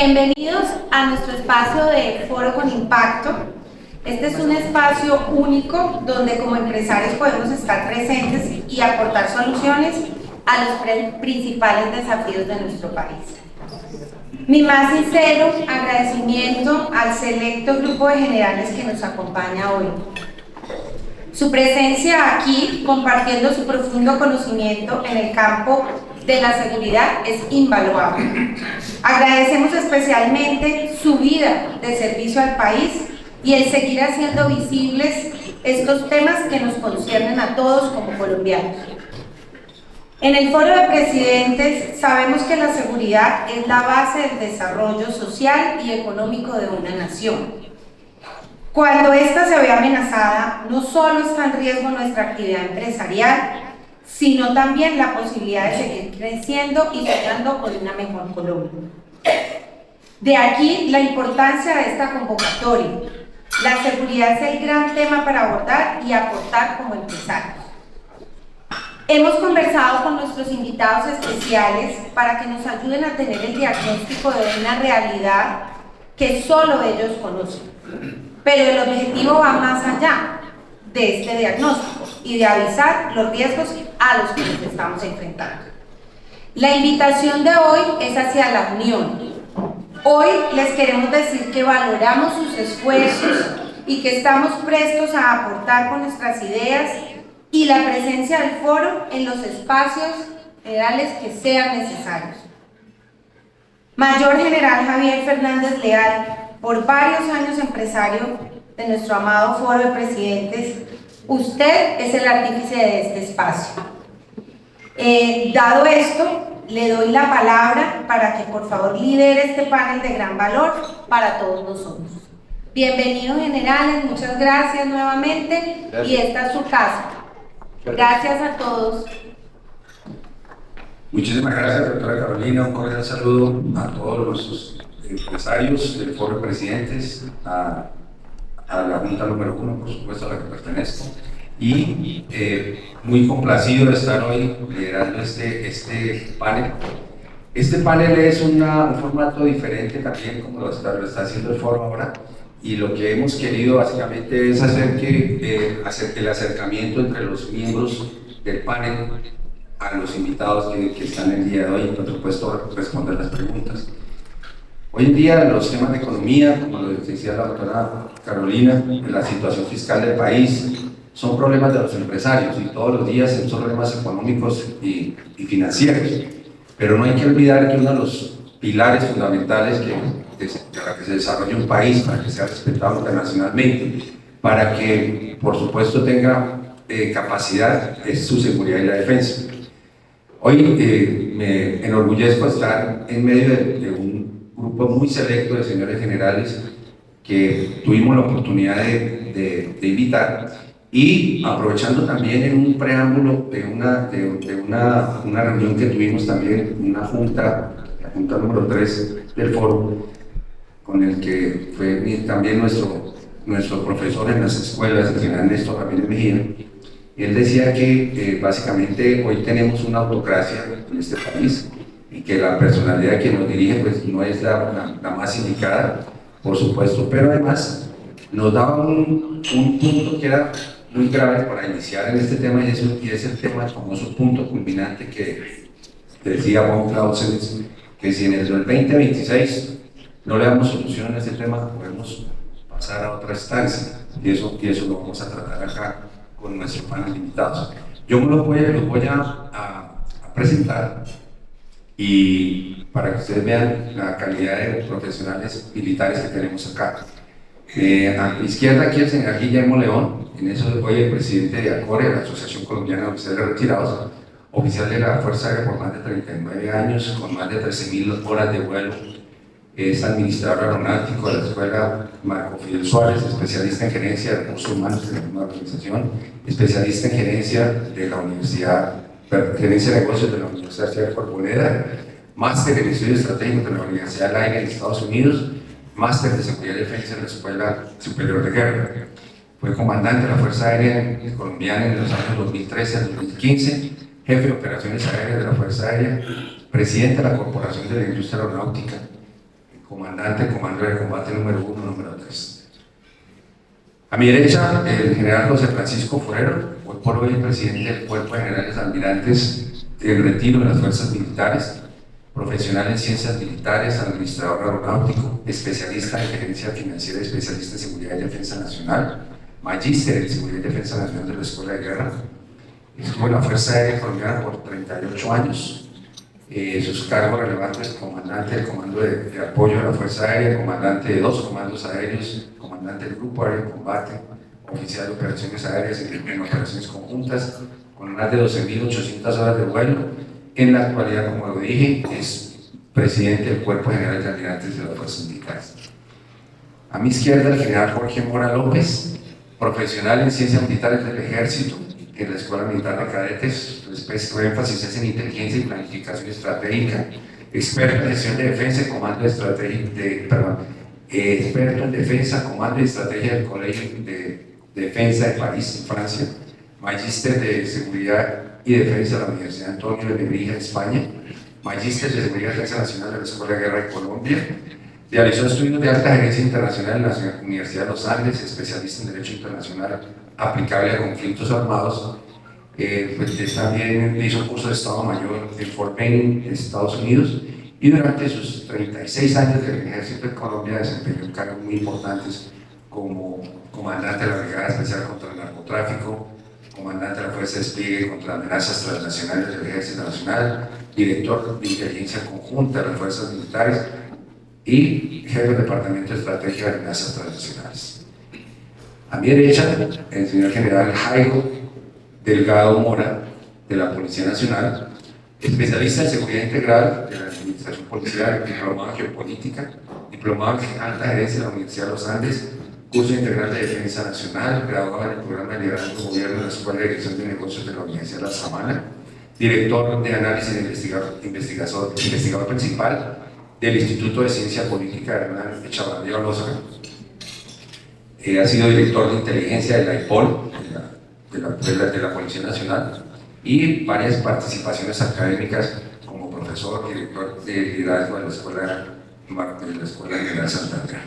Bienvenidos a nuestro espacio de Foro con Impacto. Este es un espacio único donde como empresarios podemos estar presentes y aportar soluciones a los principales desafíos de nuestro país. Mi más sincero agradecimiento al selecto grupo de generales que nos acompaña hoy. Su presencia aquí, compartiendo su profundo conocimiento en el campo de la seguridad, es invaluable. Agradecemos especialmente su vida de servicio al país y el seguir haciendo visibles estos temas que nos conciernen a todos como colombianos. En el Foro de Presidentes sabemos que la seguridad es la base del desarrollo social y económico de una nación. Cuando ésta se ve amenazada, no solo está en riesgo nuestra actividad empresarial, sino también la posibilidad de seguir creciendo y soñando con una mejor Colombia. De aquí la importancia de esta convocatoria. La seguridad es el gran tema para abordar y aportar como empresarios. Hemos conversado con nuestros invitados especiales para que nos ayuden a tener el diagnóstico de una realidad que solo ellos conocen. Pero el objetivo va más allá de este diagnóstico y de avisar los riesgos a los que nos estamos enfrentando. La invitación de hoy es hacia la unión. Hoy les queremos decir que valoramos sus esfuerzos y que estamos prestos a aportar con nuestras ideas y la presencia del foro en los espacios generales que sean necesarios. Mayor General Javier Fernández Leal, por varios años empresario de nuestro amado Foro de Presidentes, usted es el artífice de este espacio. Dado esto, le doy la palabra para que por favor lidere este panel de gran valor para todos nosotros. Bienvenidos generales, muchas gracias nuevamente. Gracias. Y esta es su casa. Gracias a todos. Muchísimas gracias, doctora Carolina. Un cordial saludo a todos los empresarios del Foro de Presidentes, a la Junta número 1, por supuesto, a la que pertenezco, y muy complacido de estar hoy liderando este panel. Este panel es un formato diferente también, como lo está haciendo el Foro ahora, y lo que hemos querido básicamente es hacer el acercamiento entre los miembros del panel a los invitados que están el día de hoy y por supuesto responder las preguntas. Hoy en día los temas de economía, como lo decía la doctora Carolina, la situación fiscal del país, son problemas de los empresarios y todos los días son problemas económicos y financieros. Pero no hay que olvidar que uno de los pilares fundamentales para que se desarrolle un país, para que sea respetado internacionalmente, para que por supuesto tenga capacidad, es su seguridad y la defensa. Hoy me enorgullezco estar en medio de un grupo muy selecto de señores generales que tuvimos la oportunidad de invitar, y aprovechando también en un preámbulo de una reunión que tuvimos también, una junta, la junta número 3 del foro, con el que fue también nuestro profesor en las escuelas, el general Néstor Ramírez Mejía. Y él decía que básicamente hoy tenemos una autocracia en este país y que la personalidad que nos dirige pues no es la más indicada, por supuesto, pero además nos daba un punto que era muy grave para iniciar en este tema, y es el tema, el famoso punto culminante que decía Von Clausewitz, que si en el 2026 no le damos solución a este tema, podemos pasar a otra instancia, y eso lo vamos a tratar acá con nuestros paneles invitados. Yo los voy a presentar, y para que ustedes vean la calidad de profesionales militares que tenemos acá. A mi izquierda aquí el señor Guillermo León, en eso hoy el presidente de ACORE, la Asociación Colombiana de Oficiales Retirados, oficial de la Fuerza Aérea por más de 39 años, con más de 13.000 horas de vuelo. Es administrador aeronáutico de la Escuela Marco Fidel Suárez, especialista en gerencia de recursos humanos de la misma organización, especialista en gerencia de la gerencia de negocios de la Universidad de Corboleda, máster en estudios estratégicos de la Universidad de Leiden en Estados Unidos, máster de seguridad y defensa en la Escuela Superior de Guerra. Fue comandante de la Fuerza Aérea Colombiana en los años 2013 al 2015, jefe de operaciones aéreas de la Fuerza Aérea, presidente de la Corporación de la Industria Aeronáutica comandante del Comando de Combate número 1, número 3. A mi derecha, el general José Francisco Forero, hoy por hoy presidente del Cuerpo de Generales Almirantes del Retiro de las Fuerzas Militares, profesional en ciencias militares, administrador aeronáutico, especialista en gerencia financiera, especialista en seguridad y defensa nacional, magíster en seguridad y defensa nacional de la Escuela de Guerra. Estuvo en la Fuerza Aérea Colombiana por 38 años. Sus cargos relevantes: comandante del Comando de Apoyo a la Fuerza Aérea, comandante de 2 comandos aéreos, comandante del Grupo Aéreo de Combate, oficial de operaciones aéreas en operaciones conjuntas, con más de 12.800 horas de vuelo. En la actualidad, como lo dije, es presidente del Cuerpo General de Almirantes de las Fuerzas Militares. A mi izquierda, el general Jorge Mora López, profesional en ciencias militares del Ejército, en la Escuela Militar de Cadetes, su énfasis es en inteligencia y planificación estratégica, experto en gestión de defensa y comando de estrategia, experto en defensa, comando y estrategia del Colegio de Defensa de París, en Francia, magíster de seguridad y defensa de la Universidad Antonio de Lebrija, España, magíster de seguridad y defensa nacional de la Escuela de Guerra de Colombia. Realizó estudios de alta gerencia internacional en la Universidad de los Andes, especialista en Derecho Internacional aplicable a conflictos armados. También hizo curso de Estado Mayor en Fort Benning, en Estados Unidos, y durante sus 36 años del Ejército de Colombia desempeñó cargos muy importantes como comandante de la Brigada Especial contra el Narcotráfico, comandante de la Fuerza de Despliegue contra Amenazas Transnacionales del Ejército Nacional, director de Inteligencia Conjunta de las Fuerzas Militares y jefe del Departamento de Estrategia de Amenazas Transnacionales. A mi derecha, el señor general Jairo Delgado Mora, de la Policía Nacional, especialista en seguridad integral de la Administración Policial, diplomado en geopolítica, diplomado en alta gerencia de la Universidad de los Andes, curso integral de defensa nacional, graduado en el programa de liderazgo de gobierno de la Escuela de Dirección de Negocios de la Universidad de La Sabana, director de análisis e investigador principal del Instituto de Ciencia Política de Hernán Echavarría Olózaga. Ha sido director de inteligencia de la IPOL, de la Policía Nacional, y varias participaciones académicas como profesor y director de liderazgo de la Escuela General Santander.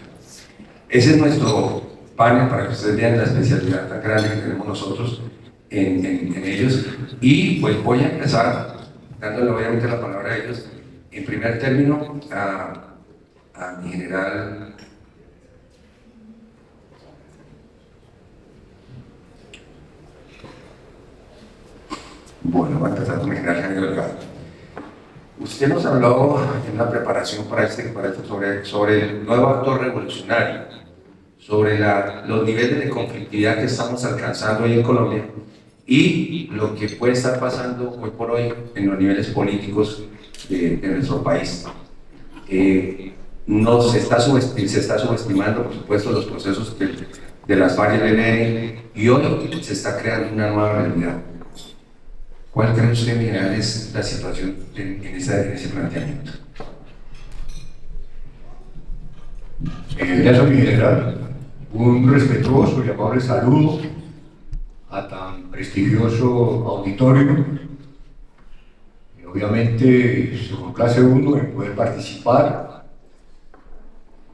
Ese es nuestro panel para que ustedes vean la especialidad tan grande que tenemos nosotros en ellos. Y pues voy a empezar dándole obviamente la palabra a ellos. En primer término, a mi general Bueno, voy a empezar con mi general Jairo Delgado. Usted nos habló en la preparación para sobre el nuevo actor revolucionario, sobre los niveles de conflictividad que estamos alcanzando hoy en Colombia y lo que puede estar pasando hoy por hoy en los niveles políticos de nuestro país. Se está subestimando, por supuesto, los procesos de las FARC y el ELN, y hoy se está creando una nueva realidad. ¿Cuál cree usted, mi general, es la situación en ese planteamiento? Gracias, mi general. Un respetuoso y amable saludo a tan prestigioso auditorio. Y obviamente se complace uno en poder participar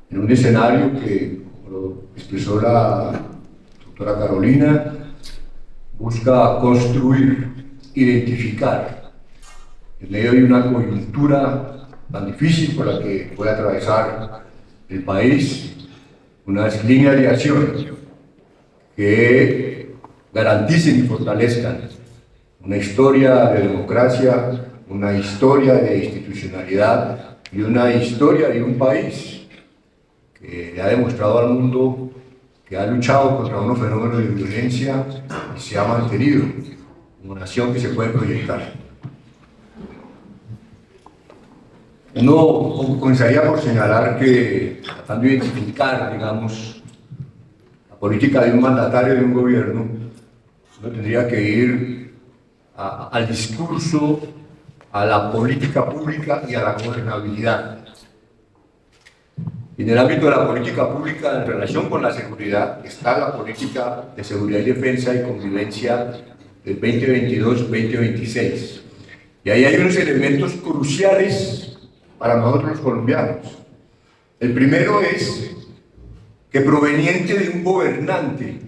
en un escenario que, como lo expresó la doctora Carolina, busca construir, identificar, en medio de una coyuntura tan difícil por la que puede atravesar el país, unas líneas de acción que garanticen y fortalezcan una historia de democracia, una historia de institucionalidad y una historia de un país que le ha demostrado al mundo que ha luchado contra unos fenómenos de violencia y se ha mantenido como nación que se puede proyectar. Uno comenzaría por señalar que, tratando de identificar, digamos, la política de un mandatario de un gobierno, uno tendría que ir al discurso, a la política pública y a la gobernabilidad. En el ámbito de la política pública, en relación con la seguridad, está la política de seguridad y defensa y convivencia del 2022-2026. Y ahí hay unos elementos cruciales para nosotros los colombianos. El primero es que proveniente de un gobernante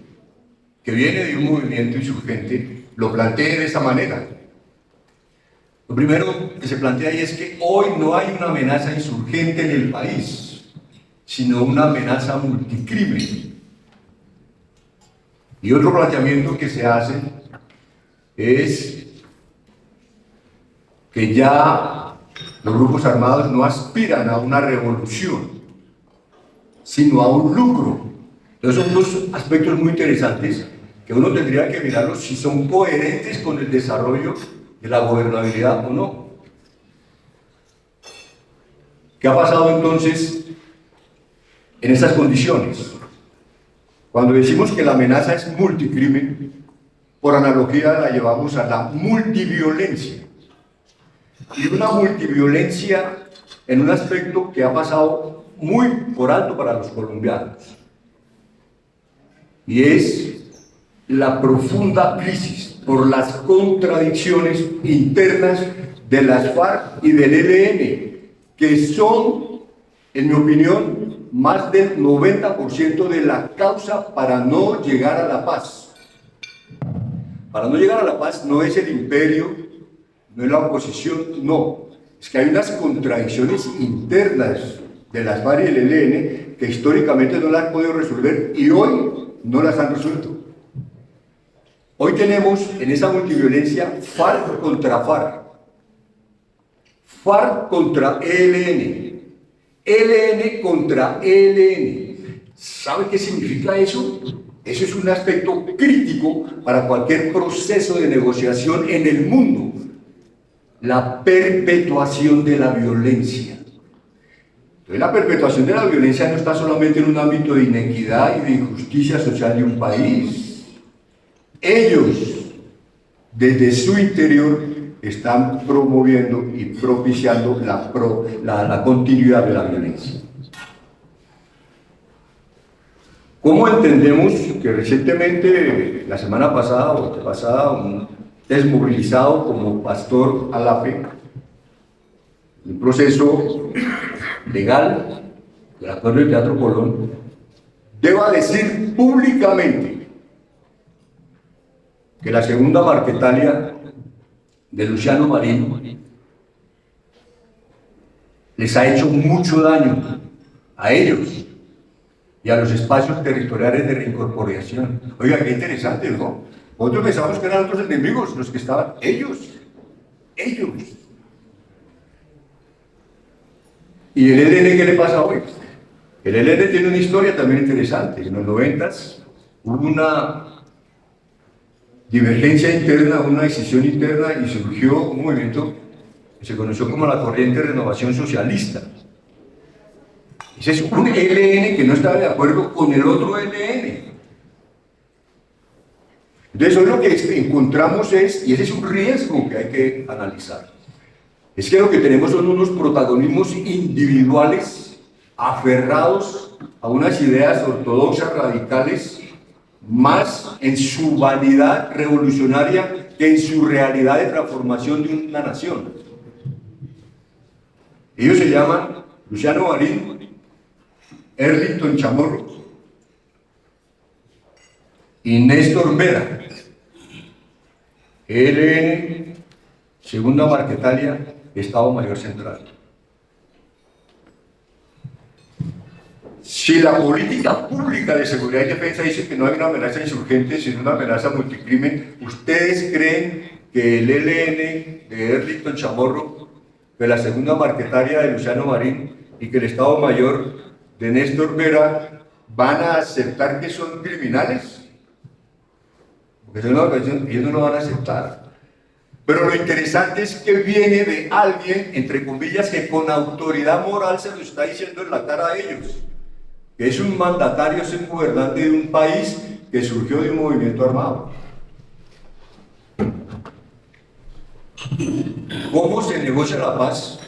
que viene de un movimiento insurgente, lo plantee de esta manera. Lo primero que se plantea ahí es que hoy no hay una amenaza insurgente en el país, sino una amenaza multicrimen. Y otro planteamiento que se hace es que ya los grupos armados no aspiran a una revolución, sino a un lucro. Entonces son dos aspectos muy interesantes que uno tendría que mirarlos si son coherentes con el desarrollo de la gobernabilidad o no. ¿Qué ha pasado entonces en estas condiciones? Cuando decimos que la amenaza es multicrimen, por analogía la llevamos a la multiviolencia. Y una multiviolencia en un aspecto que ha pasado muy por alto para los colombianos. Y es la profunda crisis por las contradicciones internas de las FARC y del ELN, que son, en mi opinión, más del 90% de la causa para no llegar a la paz. Para no llegar a la paz no es el imperio, no es la oposición, no. Es que hay unas contradicciones internas de las FARC y el ELN que históricamente no las han podido resolver y hoy no las han resuelto. Hoy tenemos en esa multiviolencia FARC contra FARC, FARC contra ELN, ELN contra ELN. ¿Sabe qué significa eso? Eso es un aspecto crítico para cualquier proceso de negociación en el mundo. La perpetuación de la violencia. Entonces, la perpetuación de la violencia no está solamente en un ámbito de inequidad y de injusticia social de un país. Ellos, desde su interior, están promoviendo y propiciando la continuidad de la violencia. ¿Cómo entendemos que recientemente, la semana pasada o antepasada, un desmovilizado como Pastor Alape, un proceso legal del acuerdo de Teatro Colón, deba decir públicamente que la segunda Marquetalia de Luciano Marín les ha hecho mucho daño a ellos y a los espacios territoriales de reincorporación? Oiga, qué interesante, ¿no? Nosotros pensamos que eran otros enemigos los que estaban, ellos. ¿Y el ELN qué le pasa hoy? El ELN tiene una historia también interesante. En los 90s hubo una divergencia interna, una decisión interna y surgió un movimiento que se conoció como la Corriente de Renovación Socialista. Ese es un ELN que no estaba de acuerdo con el otro ELN. Entonces hoy lo que encontramos es, y ese es un riesgo que hay que analizar, es que lo que tenemos son unos protagonismos individuales aferrados a unas ideas ortodoxas radicales más en su vanidad revolucionaria que en su realidad de transformación de una nación. Ellos se llaman Luciano Marín, Erlington Chamorro y Néstor Vera. ELN, segunda Marquetalia, Estado Mayor Central. Si la política pública de seguridad y defensa dice que no hay una amenaza insurgente, sino una amenaza multicrimen, ¿ustedes creen que el ELN de Erlington Chamorro, que la segunda Marquetalia de Luciano Marín y que el Estado Mayor de Néstor Vera van a aceptar que son criminales? Porque ellos no lo van a aceptar. Pero lo interesante es que viene de alguien, entre comillas, que con autoridad moral se lo está diciendo en la cara a ellos. Que es un mandatario, es un gobernante de un país que surgió de un movimiento armado. ¿Cómo se negocia la paz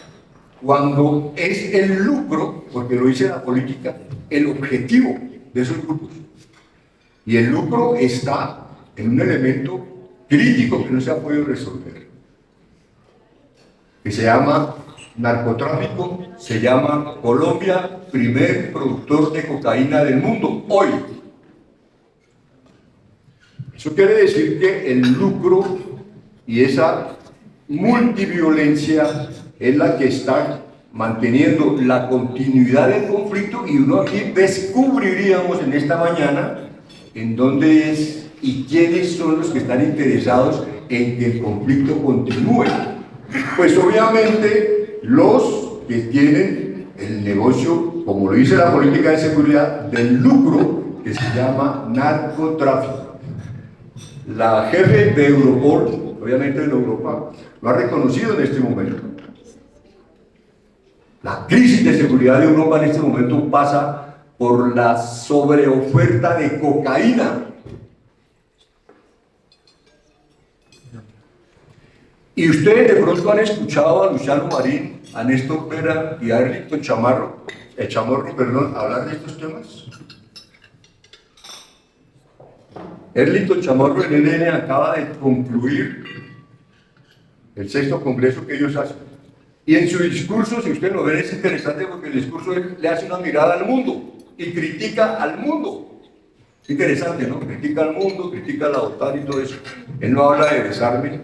cuando es el lucro, porque lo dice la política, el objetivo de esos grupos? Y el lucro está en un elemento crítico que no se ha podido resolver, que se llama narcotráfico se llama Colombia, primer productor de cocaína del mundo, hoy. Eso quiere decir que el lucro y esa multiviolencia es la que está manteniendo la continuidad del conflicto, y uno aquí descubriríamos en esta mañana en dónde es y quiénes son los que están interesados en que el conflicto continúe. Pues obviamente los que tienen el negocio, como lo dice la política de seguridad, del lucro, que se llama narcotráfico. La jefe de Europol, obviamente en Europa, lo ha reconocido en este momento. La crisis de seguridad de Europa en este momento pasa por la sobreoferta de cocaína. Y ustedes de pronto han escuchado a Luciano Marín, a Néstor Pera y a Erlington Chamorro, hablar de estos temas. Erlington Chamorro en ELN acaba de concluir el 6º congreso que ellos hacen. Y en su discurso, si ustedes lo ven, es interesante porque el discurso le hace una mirada al mundo y critica al mundo. Interesante, ¿no? Critica al mundo, critica a la OTAN y todo eso. Él no habla de desarme,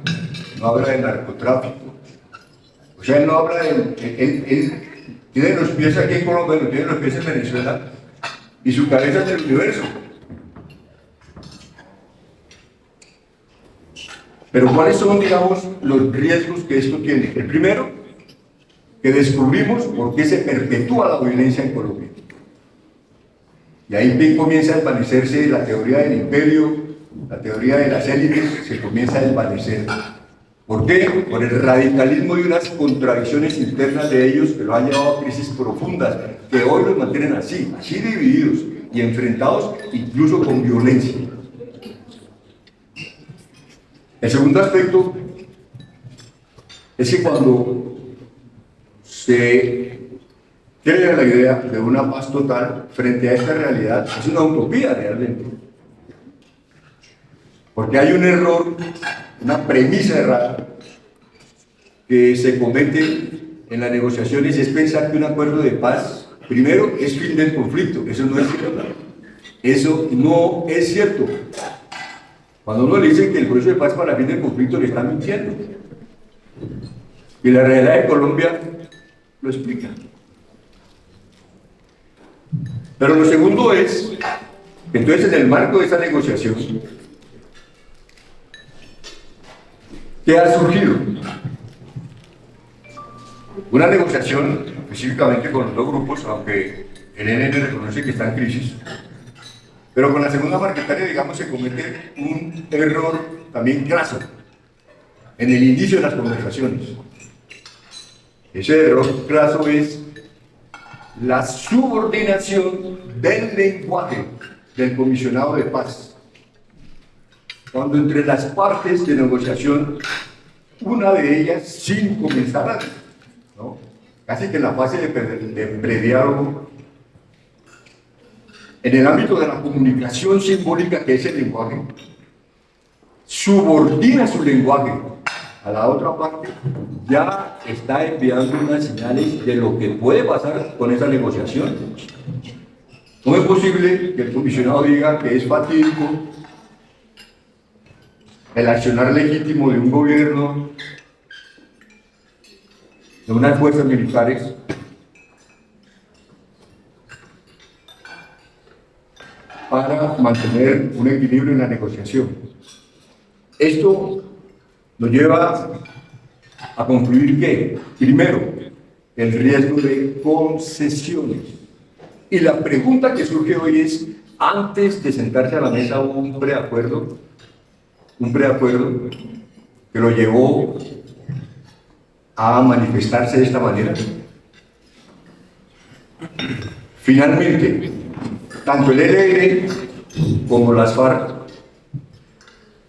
no habla de narcotráfico. O sea, él no habla de... Él tiene los pies aquí en Colombia, tiene los pies en Venezuela, y su cabeza es el universo. Pero ¿cuáles son, digamos, los riesgos que esto tiene? El primero, que descubrimos por qué se perpetúa la violencia en Colombia. Y ahí comienza a desvanecerse la teoría del imperio, la teoría de las élites, se comienza a desvanecer. ¿Por qué? Por el radicalismo y unas contradicciones internas de ellos que lo han llevado a crisis profundas, que hoy los mantienen así divididos y enfrentados, incluso con violencia. El segundo aspecto es que cuando se crea la idea de una paz total frente a esta realidad, es una utopía realmente. Porque hay un error, una premisa errada que se comete en las negociaciones, y es pensar que un acuerdo de paz, primero, es fin del conflicto. Eso no es cierto. Eso no es cierto. Cuando uno le dice que el proceso de paz para fin del conflicto, le está mintiendo. Y la realidad de Colombia lo explica. Pero lo segundo es que entonces en el marco de esta negociación, ¿qué ha surgido? Una negociación específicamente con los dos grupos, aunque el ELN reconoce que está en crisis, pero con la segunda marquetaria, digamos, se comete un error también graso en el inicio de las conversaciones. Ese error graso es la subordinación del lenguaje del comisionado de paz. Cuando entre las partes de negociación, una de ellas, sin comenzar antes, ¿no?, casi que en la fase de prediálogo, en el ámbito de la comunicación simbólica, que es el lenguaje, subordina su lenguaje a la otra parte, ya está enviando unas señales de lo que puede pasar con esa negociación. No es posible que el comisionado diga que es fatídico el accionar legítimo de un gobierno, de unas fuerzas militares, para mantener un equilibrio en la negociación. Esto nos lleva a concluir que, primero, el riesgo de concesiones. Y la pregunta que surge hoy es, antes de sentarse a la mesa hubo un preacuerdo que lo llevó a manifestarse de esta manera. Finalmente, tanto el ELN como las FARC,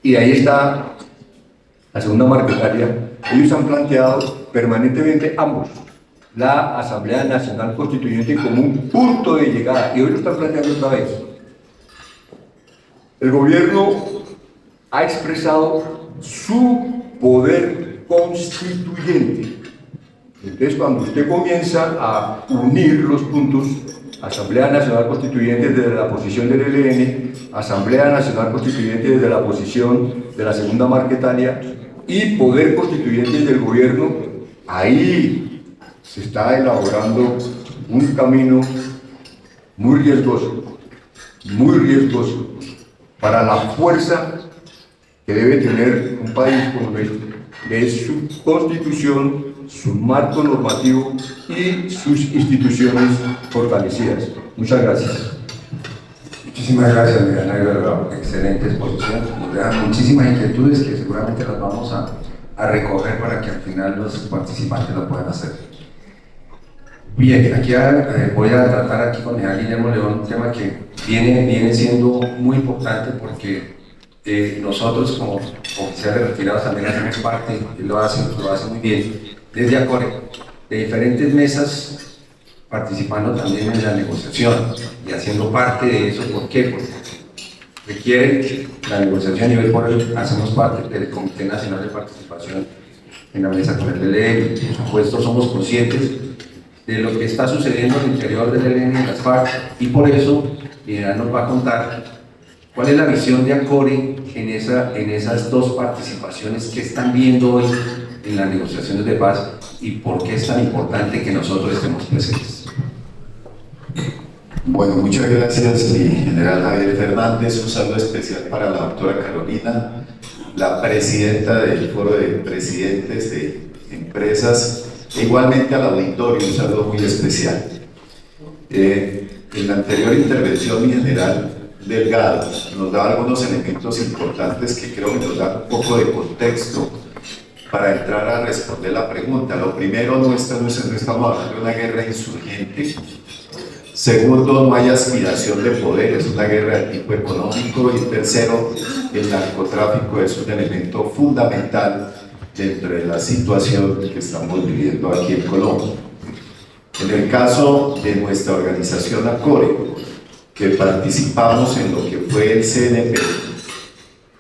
y ahí está la segunda marquetaria, ellos han planteado permanentemente ambos la Asamblea Nacional Constituyente como un punto de llegada, y hoy lo están planteando otra vez. El gobierno ha expresado su poder constituyente Entonces, cuando usted comienza a unir los puntos, Asamblea Nacional Constituyente desde la posición del ELN, Asamblea Nacional Constituyente desde la posición de la Segunda Marquetalia y Poder Constituyente del Gobierno, ahí se está elaborando un camino muy riesgoso para la fuerza que debe tener un país como este, que es su constitución, su marco normativo y sus instituciones fortalecidas. Muchas gracias. Muchísimas gracias, Miguel Negro, excelente exposición. Nos dejan muchísimas inquietudes que seguramente las vamos a recoger para que al final los participantes lo puedan hacer. Bien, aquí voy a tratar aquí con el general Guillermo León un tema que viene siendo muy importante porque nosotros como oficiales retirados también hacemos parte, y lo hace muy bien, desde ACORE, de diferentes mesas, participando también en la negociación y haciendo parte de eso. ¿Por qué? Porque requiere la negociación y hoy por hoy hacemos parte del Comité Nacional de Participación en la mesa con el ELN. Por supuesto, somos conscientes de lo que está sucediendo al interior del ELN y de las FARC, y por eso Miguel nos va a contar cuál es la visión de ACORE en esas dos participaciones que están viendo hoy en las negociaciones de paz y por qué es tan importante que nosotros estemos presentes. Bueno, muchas gracias, mi general Javier Fernández. Un saludo especial para la doctora Carolina, la presidenta del Foro de Presidentes de Empresas, e igualmente al auditorio, un saludo muy especial. En la anterior intervención, mi general Delgado nos da algunos elementos importantes que creo que nos dan un poco de contexto para entrar a responder la pregunta. Lo primero, no estamos hablando de una guerra insurgente. Segundo, no hay aspiración de poder, es una guerra de tipo económico. Y tercero, el narcotráfico es un elemento fundamental dentro de la situación que estamos viviendo aquí en Colombia. En el caso de nuestra organización ACORE, que participamos en lo que fue el CNP,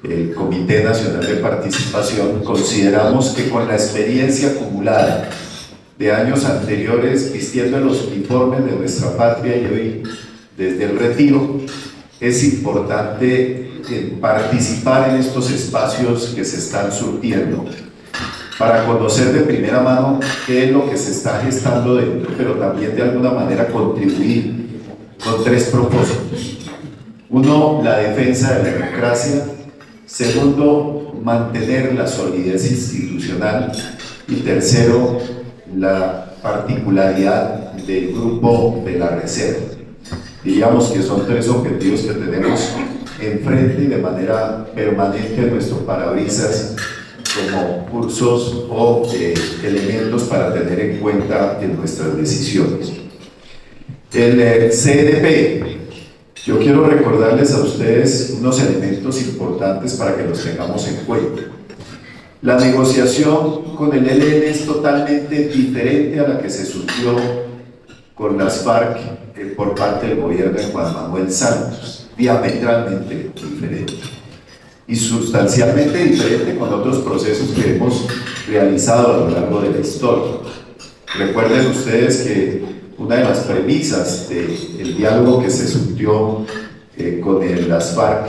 el Comité Nacional de Participación, consideramos que con la experiencia acumulada de años anteriores, vistiendo en los uniformes de nuestra patria y hoy desde el retiro, es importante participar en estos espacios que se están surtiendo para conocer de primera mano qué es lo que se está gestando dentro, pero también de alguna manera contribuir con tres propósitos. Uno, la defensa de la democracia. Segundo, mantener la solidez institucional. Y tercero, la particularidad del grupo de la reserva. Diríamos que son tres objetivos que tenemos enfrente y de manera permanente en nuestro parabrisas como cursos o elementos para tener en cuenta en nuestras decisiones. El CNP, yo quiero recordarles a ustedes unos elementos importantes para que los tengamos en cuenta. La negociación con el ELN es totalmente diferente a la que se surgió con las FARC por parte del gobierno de Juan Manuel Santos, diametralmente diferente y sustancialmente diferente con otros procesos que hemos realizado a lo largo de la historia. Recuerden ustedes que una de las premisas del diálogo que se surtió con las FARC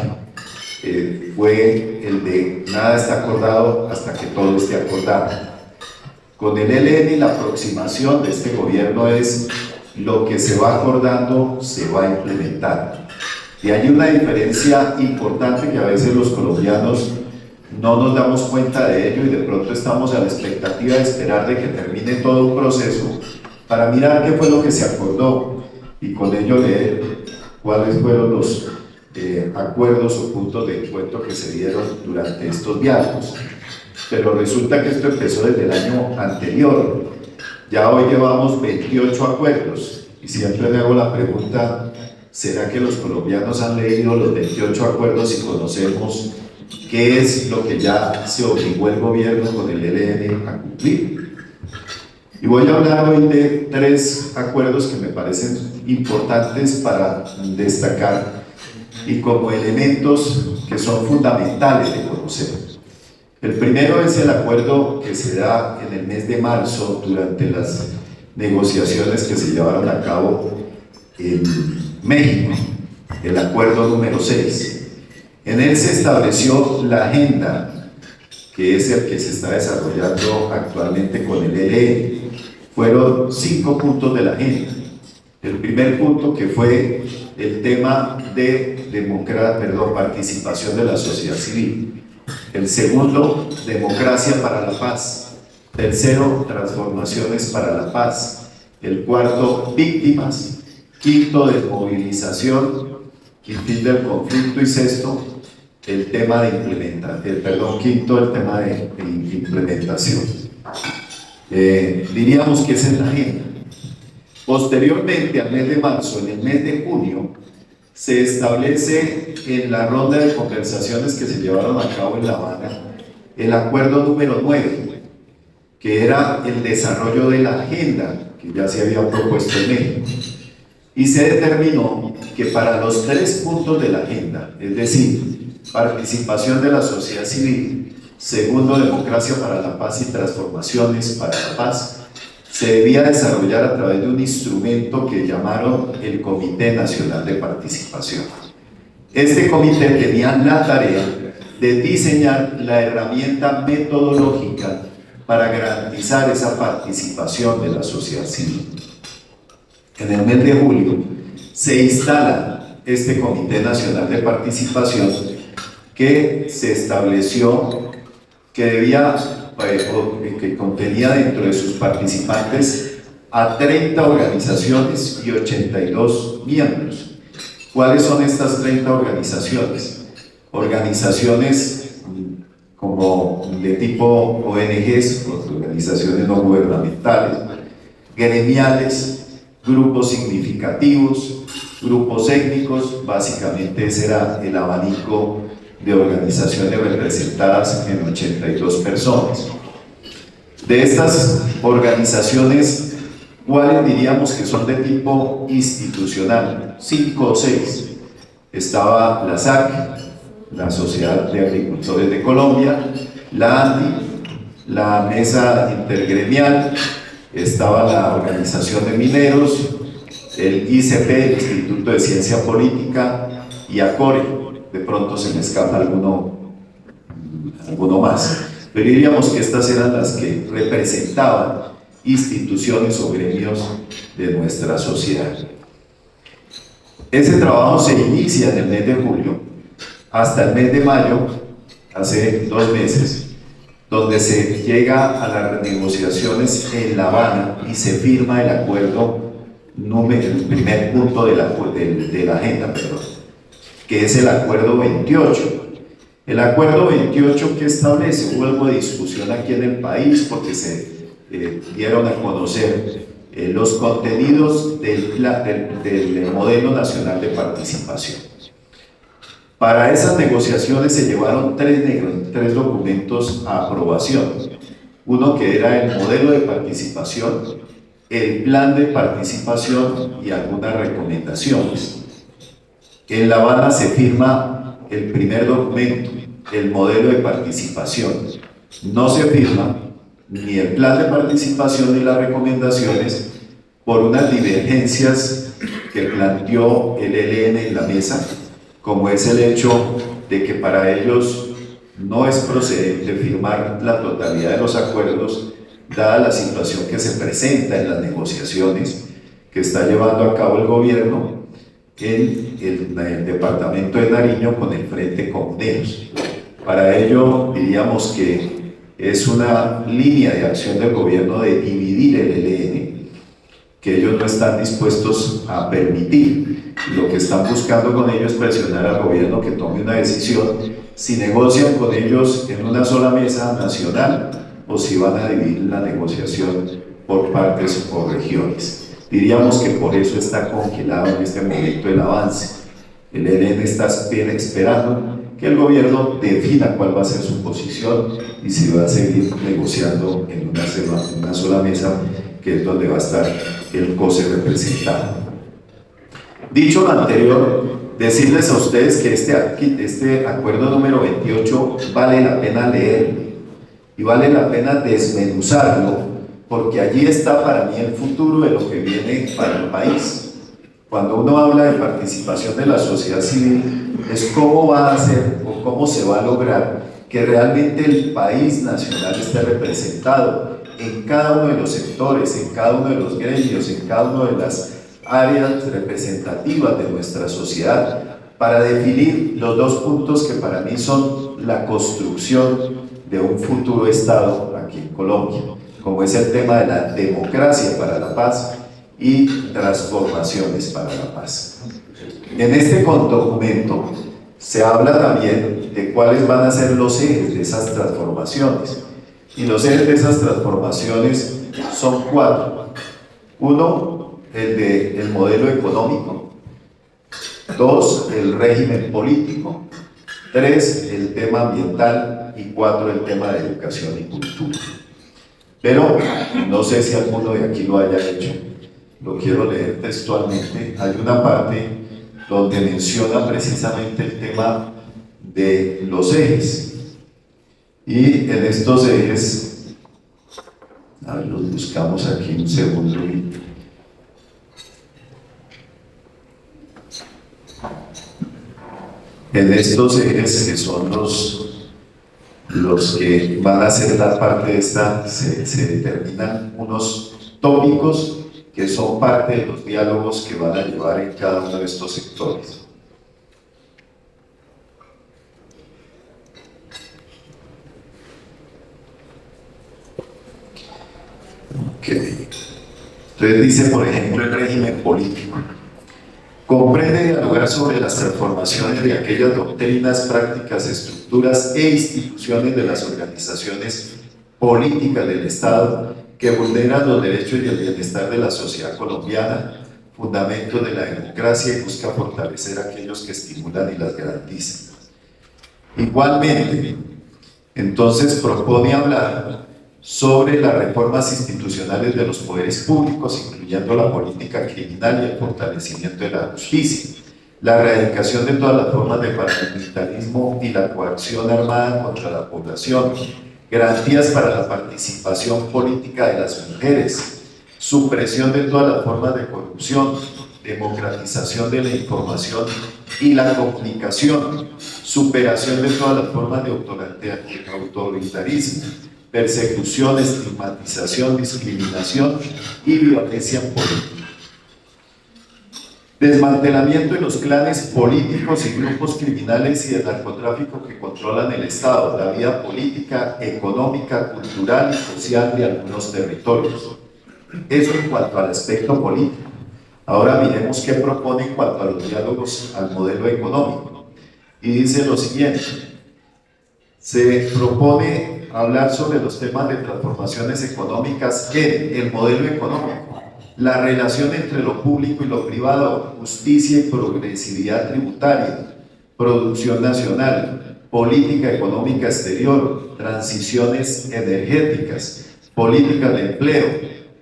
fue el de nada está acordado hasta que todo esté acordado. Con el ELN la aproximación de este gobierno es lo que se va acordando se va implementando. Y hay una diferencia importante que a veces los colombianos no nos damos cuenta de ello y de pronto estamos a la expectativa de esperar de que termine todo un proceso para mirar qué fue lo que se acordó y con ello leer cuáles fueron los acuerdos o puntos de encuentro que se dieron durante estos diálogos. Pero resulta que esto empezó desde el año anterior. Ya hoy llevamos 28 acuerdos y siempre me hago la pregunta, ¿será que los colombianos han leído los 28 acuerdos y conocemos qué es lo que ya se obligó el gobierno con el ELN a cumplir? Y voy a hablar hoy de tres acuerdos que me parecen importantes para destacar y como elementos que son fundamentales de conocer. El primero es el acuerdo que se da en el mes de marzo durante las negociaciones que se llevaron a cabo en México, el acuerdo número 6. En él se estableció la agenda, que es el que se está desarrollando actualmente con el ELN. Fueron 5 puntos de la agenda. El primer punto, que fue el tema de participación de la sociedad civil. El segundo, democracia para la paz. Tercero, transformaciones para la paz. El cuarto, víctimas. Quinto, desmovilización y fin del conflicto. Y sexto, el tema de quinto, el tema de implementación. Diríamos que esa es la agenda. Posteriormente, al mes de marzo, en el mes de junio, se establece en la ronda de conversaciones que se llevaron a cabo en La Habana el acuerdo número 9, que era el desarrollo de la agenda que ya se había propuesto en México. Y se determinó que para los 3 puntos de la agenda, es decir, participación de la sociedad civil, segundo, democracia para la paz y transformaciones para la paz, se debía desarrollar a través de un instrumento que llamaron el Comité Nacional de Participación. Este comité tenía la tarea de diseñar la herramienta metodológica para garantizar esa participación de la sociedad civil. En el mes de julio se instala este Comité Nacional de Participación, que se estableció que contenía dentro de sus participantes a 30 organizaciones y 82 miembros. ¿Cuáles son estas 30 organizaciones? Organizaciones como de tipo ONGs, organizaciones no gubernamentales, gremiales, grupos significativos, grupos étnicos. Básicamente ese era el abanico de organizaciones representadas en 82 personas. De estas organizaciones, ¿cuáles diríamos que son de tipo institucional? 5 o 6. Estaba la SAC, la Sociedad de Agricultores de Colombia, la ANDI, la Mesa Intergremial, estaba la Organización de Mineros, el ICP, el Instituto de Ciencia Política, y ACORE. De pronto se me escapa alguno más, pero diríamos que estas eran las que representaban instituciones o gremios de nuestra sociedad. Ese trabajo se inicia en el mes de julio hasta el mes de mayo, hace 2 meses, donde se llega a las negociaciones en La Habana y se firma el acuerdo el primer punto de la agenda, que es el acuerdo 28. El acuerdo 28, que establece, hubo algo de discusión aquí en el país porque se dieron a conocer los contenidos del modelo nacional de participación. Para esas negociaciones se llevaron 3 documentos a aprobación. Uno que era el modelo de participación, el plan de participación y algunas recomendaciones. En La Habana se firma el primer documento, el modelo de participación. No se firma ni el plan de participación ni las recomendaciones por unas divergencias que planteó el ELN en la mesa, como es el hecho de que para ellos no es procedente firmar la totalidad de los acuerdos, dada la situación que se presenta en las negociaciones que está llevando a cabo el gobierno en el departamento de Nariño con el Frente Comuneros. Para ello diríamos que es una línea de acción del gobierno de dividir el ELN, que ellos no están dispuestos a permitir. Lo que están buscando con ellos es presionar al gobierno que tome una decisión si negocian con ellos en una sola mesa nacional o si van a dividir la negociación por partes o regiones. Diríamos que por eso está congelado en este momento el avance. El ELN está esperando que el gobierno defina cuál va a ser su posición y si va a seguir negociando en una sola mesa, que es donde va a estar el COSE representado. Dicho lo anterior, decirles a ustedes que este acuerdo número 28 vale la pena leer, y vale la pena desmenuzarlo, porque allí está para mí el futuro de lo que viene para el país. Cuando uno habla de participación de la sociedad civil, es cómo va a ser o cómo se va a lograr que realmente el país nacional esté representado en cada uno de los sectores, en cada uno de los gremios, en cada una de las áreas representativas de nuestra sociedad, para definir los dos puntos que para mí son la construcción de un futuro Estado aquí en Colombia, como es el tema de la democracia para la paz y transformaciones para la paz. En este documento se habla también de cuáles van a ser los ejes de esas transformaciones, y los ejes de esas transformaciones son 4. 1, el del modelo económico. 2, el régimen político. 3, el tema ambiental. Y 4, el tema de educación y cultura. Pero no sé si alguno de aquí lo haya hecho, lo quiero leer textualmente. Hay una parte donde menciona precisamente el tema de los ejes, y en estos ejes, a ver, los buscamos aquí un segundo. En estos ejes, que son los que van a ser la parte de esta, se determinan unos tópicos que son parte de los diálogos que van a llevar en cada uno de estos sectores. Okay. Entonces dice, por ejemplo, el régimen político. Comprende dialogar sobre las transformaciones de aquellas doctrinas, prácticas, estructuras e instituciones de las organizaciones políticas del Estado que vulneran los derechos y el bienestar de la sociedad colombiana, fundamentos de la democracia, y busca fortalecer aquellos que estimulan y las garantizan. Igualmente, entonces propone hablar sobre las reformas institucionales de los poderes públicos, incluyendo la política criminal y el fortalecimiento de la justicia, la erradicación de todas las formas de paramilitarismo y la coacción armada contra la población, garantías para la participación política de las mujeres, supresión de todas las formas de corrupción, democratización de la información y la comunicación, superación de todas las formas de autoritarismo, persecución, estigmatización, discriminación y violencia política. Desmantelamiento de los clanes políticos y grupos criminales y de narcotráfico que controlan el Estado, la vida política, económica, cultural y social de algunos territorios. Eso en cuanto al aspecto político. Ahora miremos qué propone en cuanto a los diálogos al modelo económico. Y dice lo siguiente: se propone hablar sobre los temas de transformaciones económicas en el modelo económico, la relación entre lo público y lo privado, justicia y progresividad tributaria, producción nacional, política económica exterior, transiciones energéticas, políticas de empleo,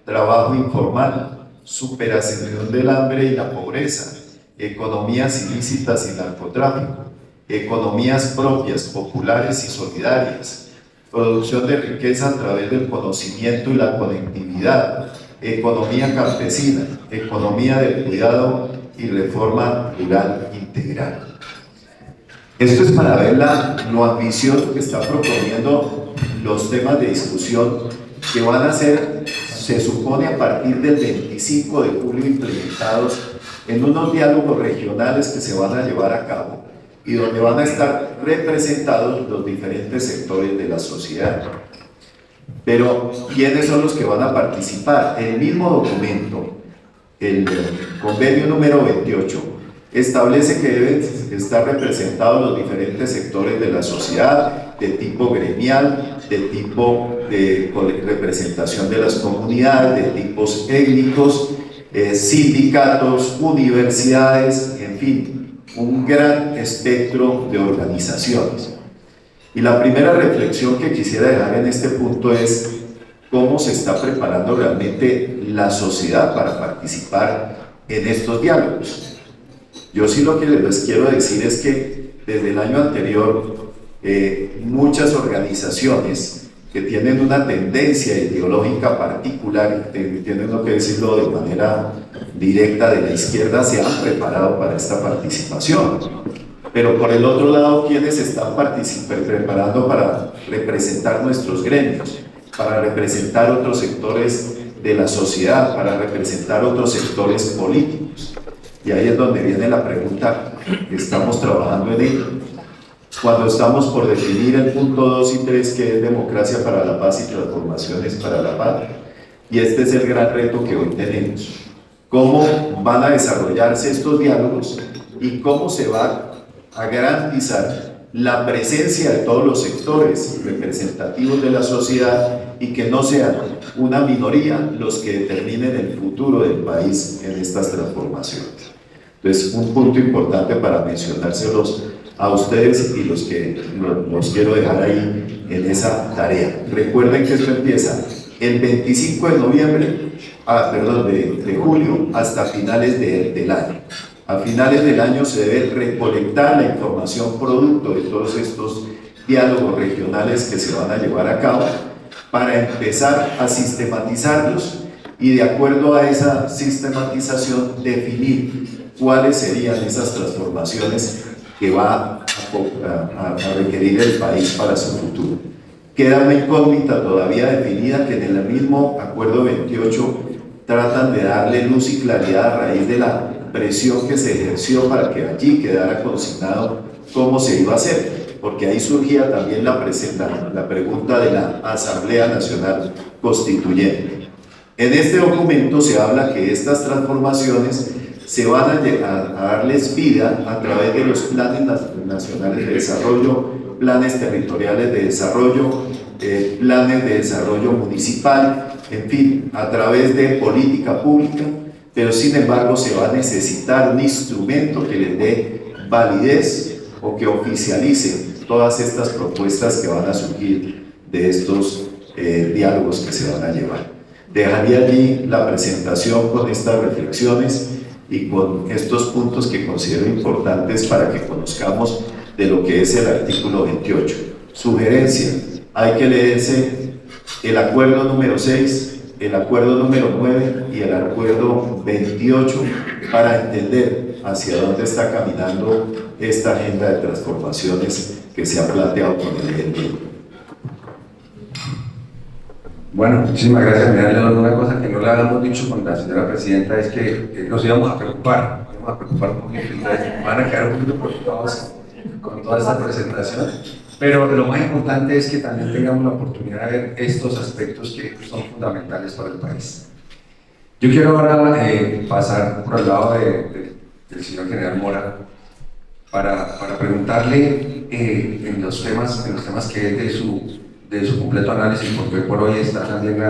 trabajo informal, superación del hambre y la pobreza, economías ilícitas y narcotráfico, economías propias, populares y solidarias, producción de riqueza a través del conocimiento y la conectividad, economía campesina, economía del cuidado y reforma rural integral. Esto es para ver lo ambicioso que está proponiendo los temas de discusión que van a ser, se supone, a partir del 25 de julio implementados en unos diálogos regionales que se van a llevar a cabo y donde van a estar representados los diferentes sectores de la sociedad. Pero, ¿quiénes son los que van a participar? El mismo documento, el convenio número 28, establece que deben estar representados los diferentes sectores de la sociedad, de tipo gremial, de tipo de representación de las comunidades, de tipos étnicos, sindicatos, universidades, en fin, un gran espectro de organizaciones. Y la primera reflexión que quisiera dejar en este punto es cómo se está preparando realmente la sociedad para participar en estos diálogos. Yo sí lo que les quiero decir es que desde el año anterior muchas organizaciones que tienen una tendencia ideológica particular, tienen que decirlo de manera directa, de la izquierda, se han preparado para esta participación. Pero por el otro lado, ¿quiénes están preparando para representar nuestros gremios, para representar otros sectores de la sociedad, para representar otros sectores políticos? Y ahí es donde viene la pregunta, estamos trabajando en ello. Cuando estamos por definir el punto 2 y 3, que es democracia para la paz y transformaciones para la paz, y este es el gran reto que hoy tenemos. ¿Cómo van a desarrollarse estos diálogos y cómo se va a garantizar la presencia de todos los sectores representativos de la sociedad y que no sean una minoría los que determinen el futuro del país en estas transformaciones? Entonces, un punto importante para mencionárselos a ustedes y los quiero dejar ahí en esa tarea. Recuerden que esto empieza el 25 de noviembre, de julio hasta finales del año. A finales del año se debe recolectar la información producto de todos estos diálogos regionales que se van a llevar a cabo para empezar a sistematizarlos y, de acuerdo a esa sistematización, definir cuáles serían esas transformaciones que va a requerir el país para su futuro. Queda una incógnita todavía definida que en el mismo Acuerdo 28 tratan de darle luz y claridad a raíz de la presión que se ejerció para que allí quedara consignado cómo se iba a hacer, porque ahí surgía también la pregunta de la Asamblea Nacional Constituyente. En este documento se habla que estas transformaciones se van a darles vida a través de los planes nacionales de desarrollo, planes territoriales de desarrollo, planes de desarrollo municipal, en fin, a través de política pública, pero sin embargo se va a necesitar un instrumento que les dé validez o que oficialice todas estas propuestas que van a surgir de estos diálogos que se van a llevar. Dejaría allí la presentación con estas reflexiones y con estos puntos que considero importantes para que conozcamos de lo que es el artículo 28. Sugerencia: hay que leerse el acuerdo número 6, el acuerdo número 9 y el acuerdo 28 para entender hacia dónde está caminando esta agenda de transformaciones que se ha planteado con el ENDI. Bueno, muchísimas gracias. Mira, una cosa que no le habíamos dicho con la señora presidenta es que nos íbamos a preocupar un poquito, van a quedar un poquito preocupados con toda esta presentación, pero lo más importante es que también tengamos la oportunidad de ver estos aspectos que son fundamentales para el país. Yo quiero ahora pasar por el lado del señor general Mora para preguntarle en los temas que es de su completo análisis, porque por hoy está también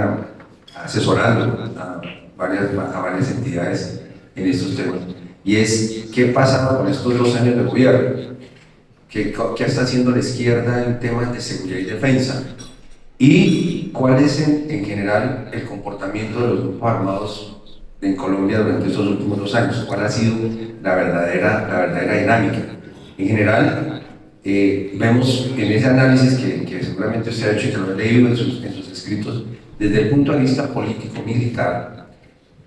asesorando a varias entidades en estos temas, y es ¿qué pasa con estos 2 años de gobierno? ¿Qué está haciendo la izquierda en temas de seguridad y defensa? ¿Y cuál es en general el comportamiento de los grupos armados en Colombia durante estos últimos 2 años? ¿Cuál ha sido la verdadera dinámica? En general, vemos en ese análisis que seguramente usted ha hecho y que lo ha leído en sus escritos, desde el punto de vista político-militar,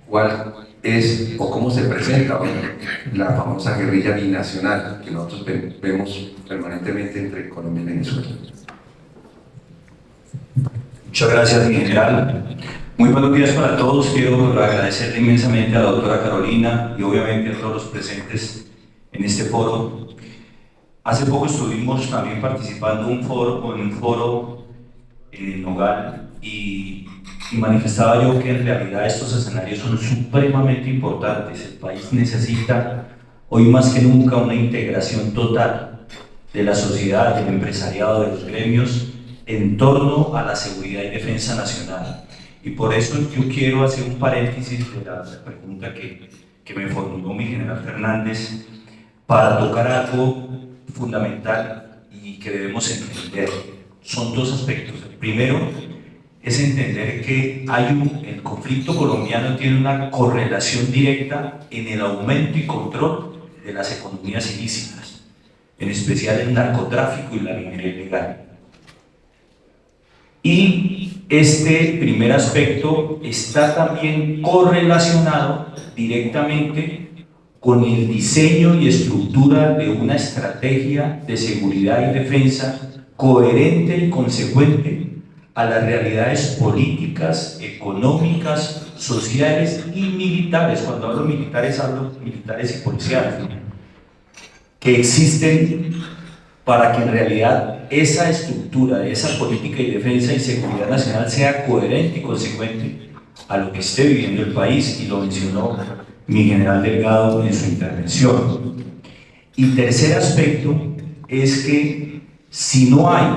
cuál es o cómo se presenta hoy la famosa guerrilla binacional que nosotros vemos permanentemente entre Colombia y Venezuela. Muchas gracias, mi general. Muy buenos días para todos. Quiero agradecerle inmensamente a la doctora Carolina y obviamente a todos los presentes en este foro. Hace poco estuvimos también participando en un foro en el Nogal y manifestaba yo que en realidad estos escenarios son supremamente importantes. El país necesita hoy más que nunca una integración total de la sociedad, del empresariado, de los gremios en torno a la seguridad y defensa nacional. Y por eso yo quiero hacer un paréntesis de la pregunta que me formuló mi general Fernández para tocar algo fundamental y que debemos entender. Son 2 aspectos. El primero es entender que el conflicto colombiano tiene una correlación directa en el aumento y control de las economías ilícitas, en especial el narcotráfico y la minería ilegal. Y este primer aspecto está también correlacionado directamente con el diseño y estructura de una estrategia de seguridad y defensa coherente y consecuente a las realidades políticas, económicas, sociales y militares. Cuando hablo militares y policiales, ¿no?, que existen para que en realidad esa estructura de esa política y defensa y seguridad nacional sea coherente y consecuente a lo que esté viviendo el país, y lo mencionó mi general Delgado en su intervención. Y tercer aspecto es que si no hay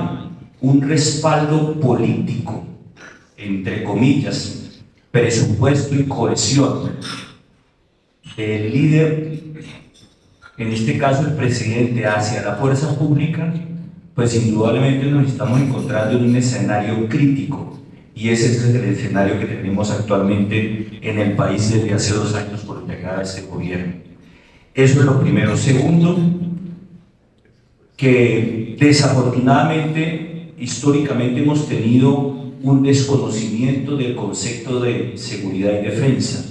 un respaldo político, entre comillas, presupuesto y cohesión del líder, en este caso el presidente, hacia la fuerza pública, pues indudablemente nos estamos encontrando en un escenario crítico, y ese es el escenario que tenemos actualmente en el país desde hace 2 años por la llegada de este gobierno. Eso es lo primero. Segundo, que desafortunadamente, históricamente hemos tenido un desconocimiento del concepto de seguridad y defensa,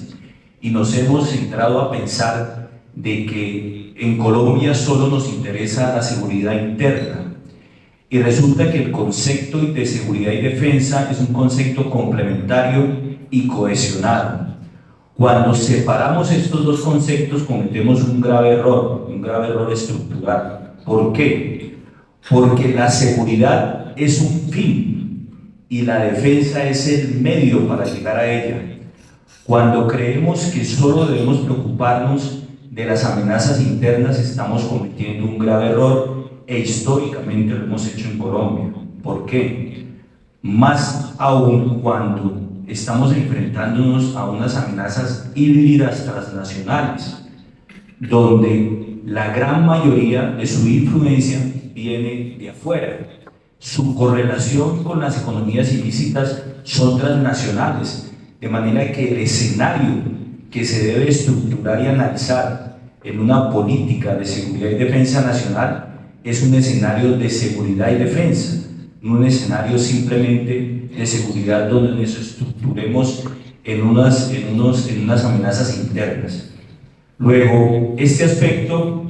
y nos hemos centrado a pensar de que en Colombia solo nos interesa la seguridad interna, y resulta que el concepto de seguridad y defensa es un concepto complementario y cohesionado. Cuando separamos estos dos conceptos cometemos un grave error estructural. ¿Por qué? Porque la seguridad es un fin y la defensa es el medio para llegar a ella. Cuando creemos que solo debemos preocuparnos de las amenazas internas, estamos cometiendo un grave error, e históricamente lo hemos hecho en Colombia. ¿Por qué? Más aún cuando estamos enfrentándonos a unas amenazas híbridas transnacionales, donde la gran mayoría de su influencia viene de afuera. Su correlación con las economías ilícitas son transnacionales, de manera que el escenario que se debe estructurar y analizar en una política de seguridad y defensa nacional es un escenario de seguridad y defensa, no un escenario simplemente de seguridad donde nos estructuremos en unas amenazas internas. Luego, este aspecto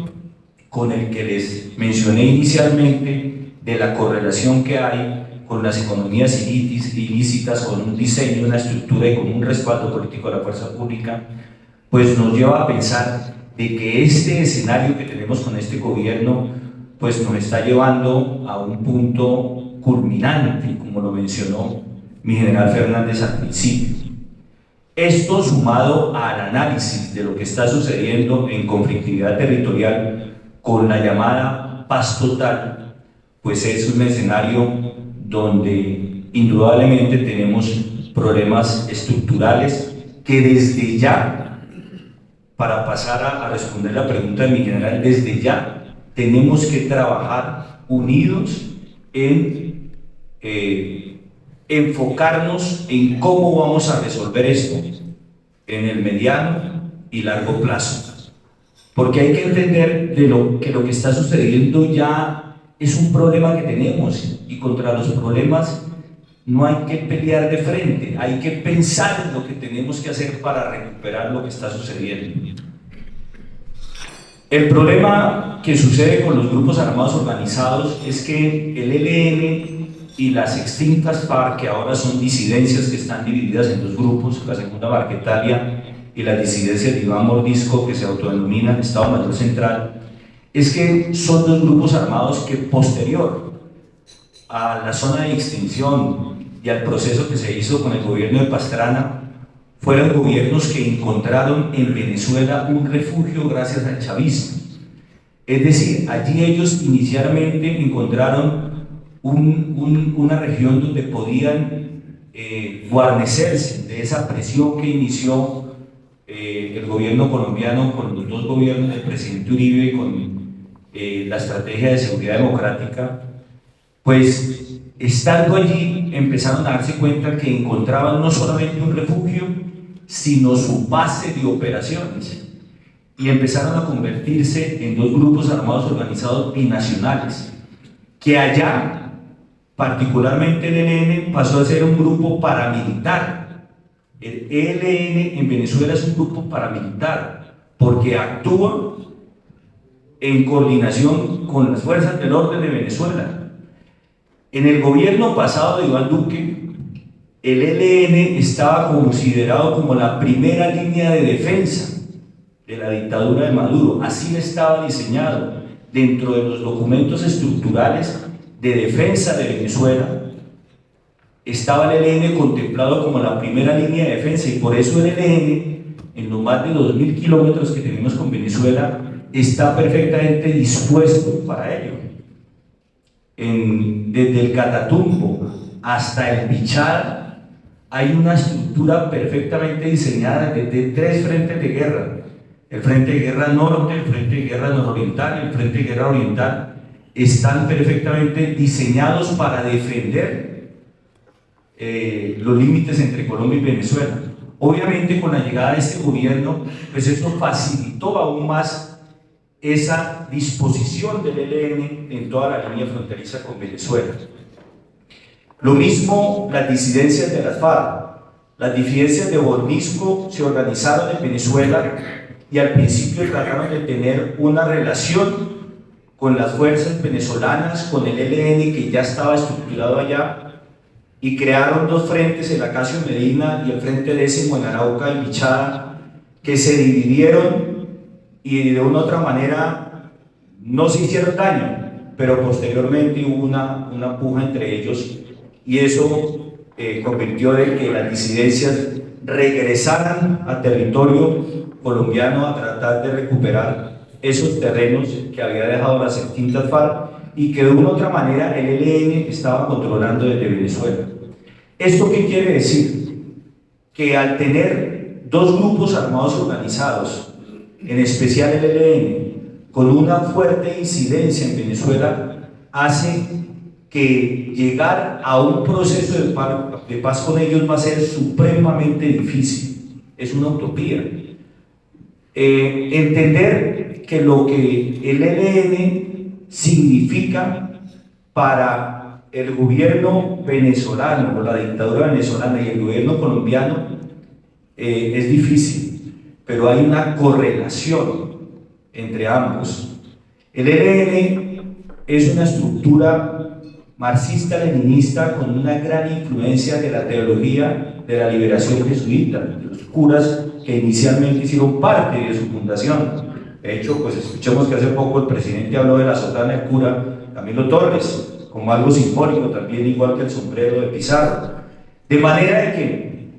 con el que les mencioné inicialmente de la correlación que hay con las economías ilícitas, con un diseño, una estructura y con un respaldo político a la fuerza pública, pues nos lleva a pensar de que este escenario que tenemos con este gobierno pues nos está llevando a un punto culminante, como lo mencionó mi general Fernández al principio. Esto sumado al análisis de lo que está sucediendo en conflictividad territorial con la llamada paz total, pues es un escenario donde indudablemente tenemos problemas estructurales que desde ya, para pasar a responder la pregunta de mi general, desde ya tenemos que trabajar unidos en enfocarnos en cómo vamos a resolver esto en el mediano y largo plazo. Porque hay que entender que lo que está sucediendo ya es un problema que tenemos, y contra los problemas no hay que pelear de frente, hay que pensar en lo que tenemos que hacer para recuperar lo que está sucediendo. El problema que sucede con los grupos armados organizados es que el ELN y las extintas FARC, que ahora son disidencias que están divididas en 2 grupos, la Segunda Marquetalia y las disidencias de Iván Mordisco, que se autodenominan Estado Mayor Central, es que son 2 grupos armados que, posterior a la zona de extinción y al proceso que se hizo con el gobierno de Pastrana, fueron gobiernos que encontraron en Venezuela un refugio gracias al chavismo. Es decir, allí ellos inicialmente encontraron una región donde podían guarnecerse de esa presión que inició el gobierno colombiano con los 2 gobiernos del presidente Uribe, con la estrategia de seguridad democrática. Pues estando allí empezaron a darse cuenta que encontraban no solamente un refugio, sino su base de operaciones, y empezaron a convertirse en 2 grupos armados organizados binacionales, que allá particularmente el ELN, pasó a ser un grupo paramilitar. El ELN en Venezuela es un grupo paramilitar porque actúa en coordinación con las fuerzas del orden de Venezuela. En el gobierno pasado de Iván Duque, el ELN estaba considerado como la primera línea de defensa de la dictadura de Maduro. Así estaba diseñado dentro de los documentos estructurales de defensa de Venezuela. Estaba el ELN contemplado como la primera línea de defensa, y por eso el ELN, en los más de 2.000 kilómetros que tenemos con Venezuela, está perfectamente dispuesto para ello. Desde el Catatumbo hasta el Bichada hay una estructura perfectamente diseñada de 3 frentes de guerra: el frente de guerra norte, el frente de guerra nororiental y el frente de guerra oriental. Están perfectamente diseñados para defender los límites entre Colombia y Venezuela. Obviamente, con la llegada de este gobierno, pues eso facilitó aún más esa disposición del ELN en toda la línea fronteriza con Venezuela. Lo mismo las disidencias de las FARC. Las disidencias de Bornisco se organizaron en Venezuela y al principio trataron de tener una relación con las fuerzas venezolanas, con el ELN que ya estaba estructurado allá, y crearon 2 frentes, el Acacio Medina y el Frente Décimo en Arauca y Bichada, que se dividieron y de una u otra manera no se hicieron daño, pero posteriormente hubo una puja entre ellos, y eso convirtió en que las disidencias regresaran a territorio colombiano a tratar de recuperar esos terrenos que había dejado las extintas FARC y que de una u otra manera el ELN estaba controlando desde Venezuela. ¿Esto qué quiere decir? Que al tener 2 grupos armados organizados, en especial el ELN, con una fuerte incidencia en Venezuela, hace que llegar a un proceso de paz con ellos va a ser supremamente difícil. Es una utopía. Entender que lo que el ELN significa para el gobierno venezolano, o la dictadura venezolana, y el gobierno colombiano es difícil, pero hay una correlación entre ambos. El ELN es una estructura marxista-leninista con una gran influencia de la teología de la liberación jesuita, de los curas que inicialmente hicieron parte de su fundación. De hecho, pues escuchemos que hace poco el presidente habló de la sotana del cura Camilo Torres como algo simbólico también, igual que el sombrero de Pizarro. De manera de que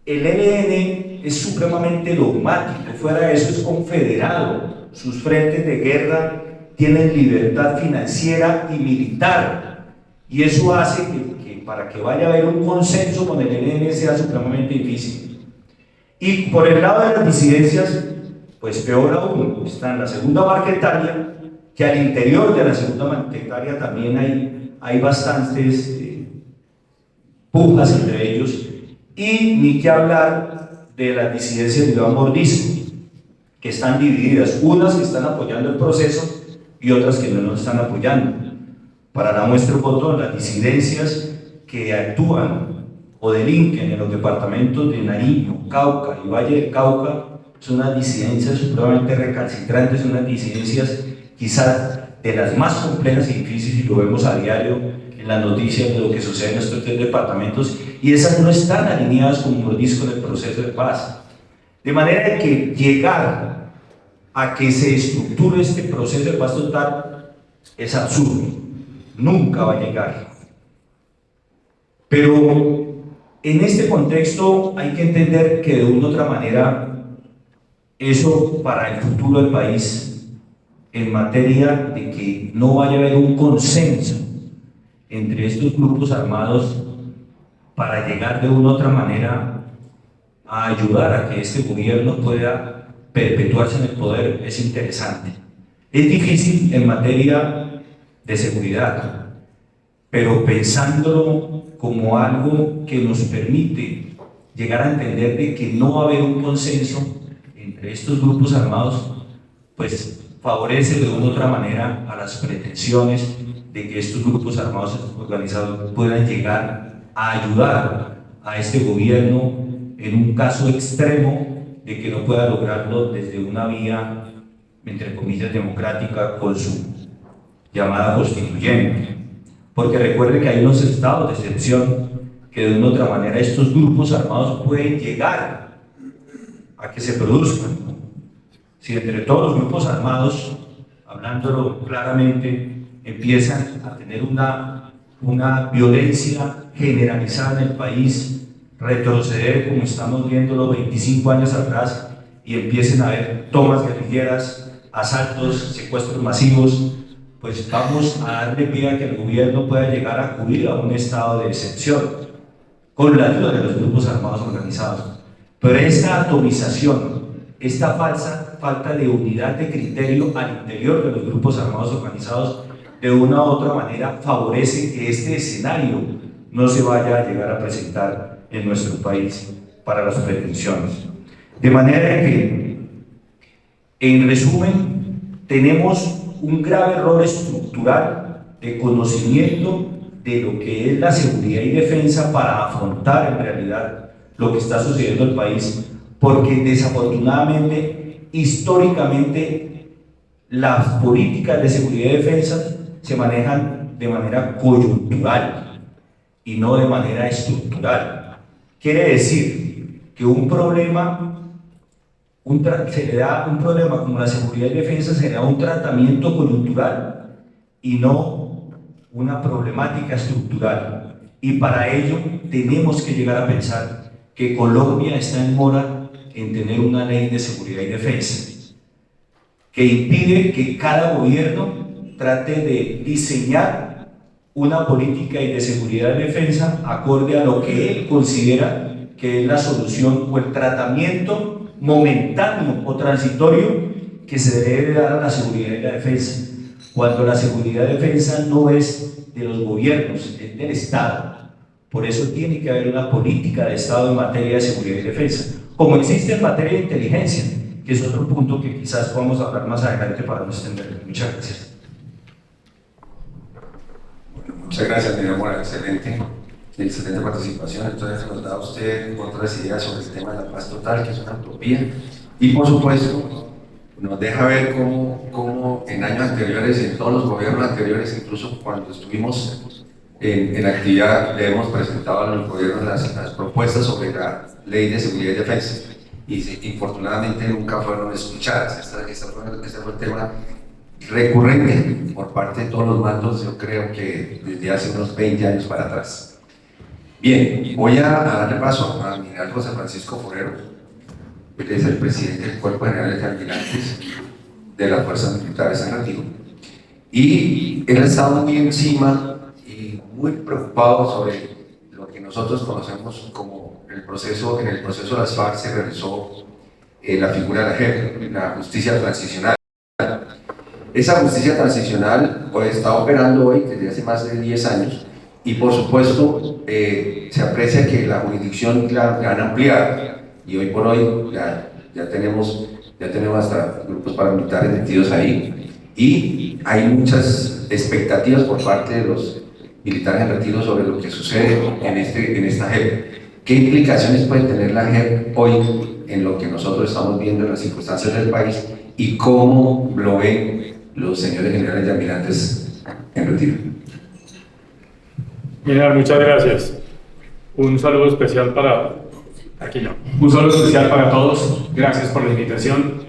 el ELN es supremamente dogmático, fuera de eso es confederado. Sus frentes de guerra tienen libertad financiera y militar, y eso hace que para que vaya a haber un consenso con el ELN sea supremamente difícil. Y por el lado de las disidencias, pues peor aún, está en la segunda marquetaria, que al interior de la segunda marquetaria también hay bastantes pujas entre ellos, y ni que hablar de las disidencias de Iván Mordisco, que están divididas, unas que están apoyando el proceso y otras que no lo están apoyando. Para la muestra un botón, las disidencias que actúan o delinquen en los departamentos de Nariño, Cauca y Valle del Cauca son unas disidencias supremamente recalcitrantes, son unas disidencias quizás de las más complejas y difíciles, y lo vemos a diario en las noticias de lo que sucede en estos 3 departamentos, y esas no están alineadas con Mordisco en el proceso de paz. De manera que llegar a que se estructure este proceso de paz total es absurdo, nunca va a llegar. Pero en este contexto hay que entender que de una u otra manera eso para el futuro del país, en materia de que no vaya a haber un consenso entre estos grupos armados para llegar de una u otra manera a ayudar a que este gobierno pueda perpetuarse en el poder, es interesante. Es difícil en materia de seguridad, pero pensándolo como algo que nos permite llegar a entender de que no va a haber un consenso entre estos grupos armados, pues favorece de una u otra manera a las pretensiones de que estos grupos armados organizados puedan llegar a ayudar a este gobierno en un caso extremo de que no pueda lograrlo desde una vía, entre comillas, democrática con su llamada constituyente. Porque recuerde que hay unos estados de excepción que de una u otra manera estos grupos armados pueden llegar a que se produzcan. Si entre todos los grupos armados, hablándolo claramente, empiezan a tener una violencia generalizada en el país, retroceder como estamos viéndolo 25 años atrás, y empiecen a haber tomas guerrilleras, asaltos, secuestros masivos, pues vamos a darle pie a que el gobierno pueda llegar a acudir a un estado de excepción con la ayuda de los grupos armados organizados. Pero esta atomización, esta falta de unidad de criterio al interior de los grupos armados organizados, de una u otra manera favorece que este escenario no se vaya a llegar a presentar en nuestro país para las pretensiones. De manera que, en resumen, tenemos un grave error estructural de conocimiento de lo que es la seguridad y defensa para afrontar en realidad lo que está sucediendo en el país, porque desafortunadamente, históricamente, las políticas de seguridad y defensa se manejan de manera coyuntural y no de manera estructural. Quiere decir que un problema como la seguridad y defensa se le da un tratamiento coyuntural y no una problemática estructural. Y para ello tenemos que llegar a pensar que Colombia está en mora en tener una ley de seguridad y defensa que impide que cada gobierno trate de diseñar una política de seguridad y defensa acorde a lo que él considera que es la solución o el tratamiento momentáneo o transitorio que se debe dar a la seguridad y la defensa, cuando la seguridad y defensa no es de los gobiernos, es del Estado. Por eso tiene que haber una política de Estado en materia de seguridad y defensa, como existe en materia de inteligencia, que es otro punto que quizás podamos hablar más adelante para no extenderlo. Muchas gracias. Bueno, muchas gracias, señor Mora, excelente participación. Entonces nos da usted otras ideas sobre el tema de la paz total, que es una utopía, y por supuesto nos deja ver cómo en años anteriores, en todos los gobiernos anteriores, incluso cuando estuvimos en actividad, le hemos presentado a los gobiernos las propuestas sobre la ley de seguridad y defensa, y infortunadamente nunca fueron escuchadas. Este fue el tema recurrente por parte de todos los mandos, yo creo que desde hace unos 20 años para atrás. Bien, voy a darle paso a mi general José Francisco Forero. Él es el presidente del Cuerpo General de Almirantes de las Fuerzas Militares San Retiro, y él ha estado muy encima y muy preocupado sobre lo que nosotros conocemos como en el proceso de las FARC se realizó la figura de la JEP, la justicia transicional. Esa justicia transicional está operando hoy desde hace más de 10 años, y por supuesto se aprecia que la jurisdicción la han ampliado, y hoy por hoy ya tenemos hasta grupos paramilitares metidos ahí, y hay muchas expectativas por parte de los militares en retiro sobre lo que sucede en esta JEP. ¿Qué implicaciones puede tener la JEP hoy en lo que nosotros estamos viendo en las circunstancias del país, y cómo lo ven los señores generales y almirantes en retiro? General, muchas gracias. Un saludo especial para... Aquí no. Un saludo especial para todos. Gracias por la invitación.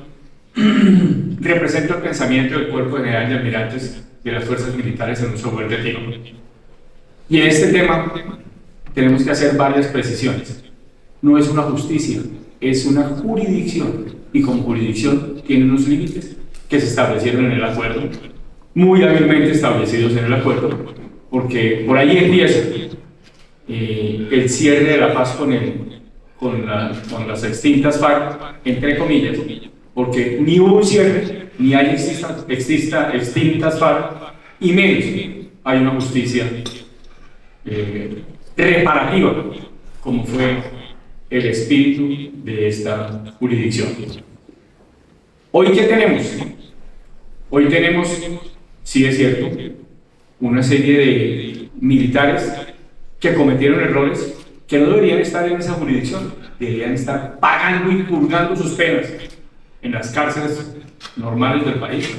Represento el pensamiento del Cuerpo General de Almirantes de las Fuerzas Militares en nuestro buen retiro. Y en este tema tenemos que hacer varias precisiones. No es una justicia, es una jurisdicción. Y como jurisdicción tiene unos límites que se establecieron en el acuerdo, muy hábilmente establecidos en el acuerdo, porque por ahí empieza el cierre de la paz con las extintas FARC, entre comillas, porque ni hubo un cierre, ni hay extintas FARC, y menos hay una justicia reparativa, como fue el espíritu de esta jurisdicción. ¿Hoy qué tenemos? Hoy tenemos, sí es cierto, una serie de militares que cometieron errores que no deberían estar en esa jurisdicción, deberían estar pagando y purgando sus penas en las cárceles normales del país,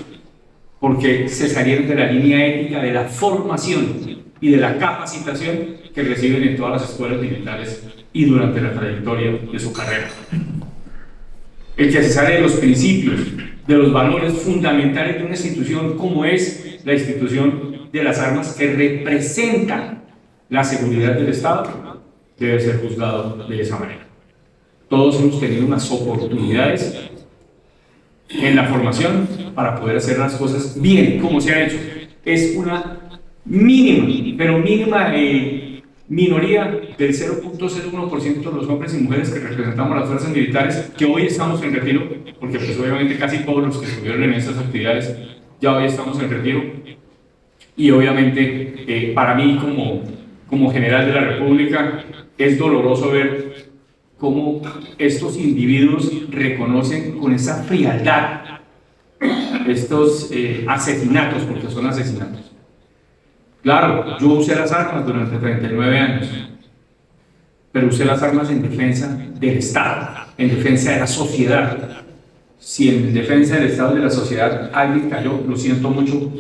porque se salieron de la línea ética de la formación y de la capacitación que reciben en todas las escuelas militares y durante la trayectoria de su carrera. El que se sale de los principios, de los valores fundamentales de una institución como es la institución de las armas que representan la seguridad del Estado, debe ser juzgado de esa manera. Todos hemos tenido unas oportunidades en la formación para poder hacer las cosas bien, como se ha hecho. Es una mínima, pero mínima minoría del 0.01% de los hombres y mujeres que representamos las fuerzas militares, que hoy estamos en retiro, porque pues obviamente casi todos los que estuvieron en estas actividades ya hoy estamos en retiro, y obviamente para mí como general de la República es doloroso ver cómo estos individuos reconocen con esa frialdad estos asesinatos, porque son asesinatos. Claro, yo usé las armas durante 39 años, pero usé las armas en defensa del Estado, en defensa de la sociedad. Si en defensa del Estado y de la sociedad alguien cayó, lo siento mucho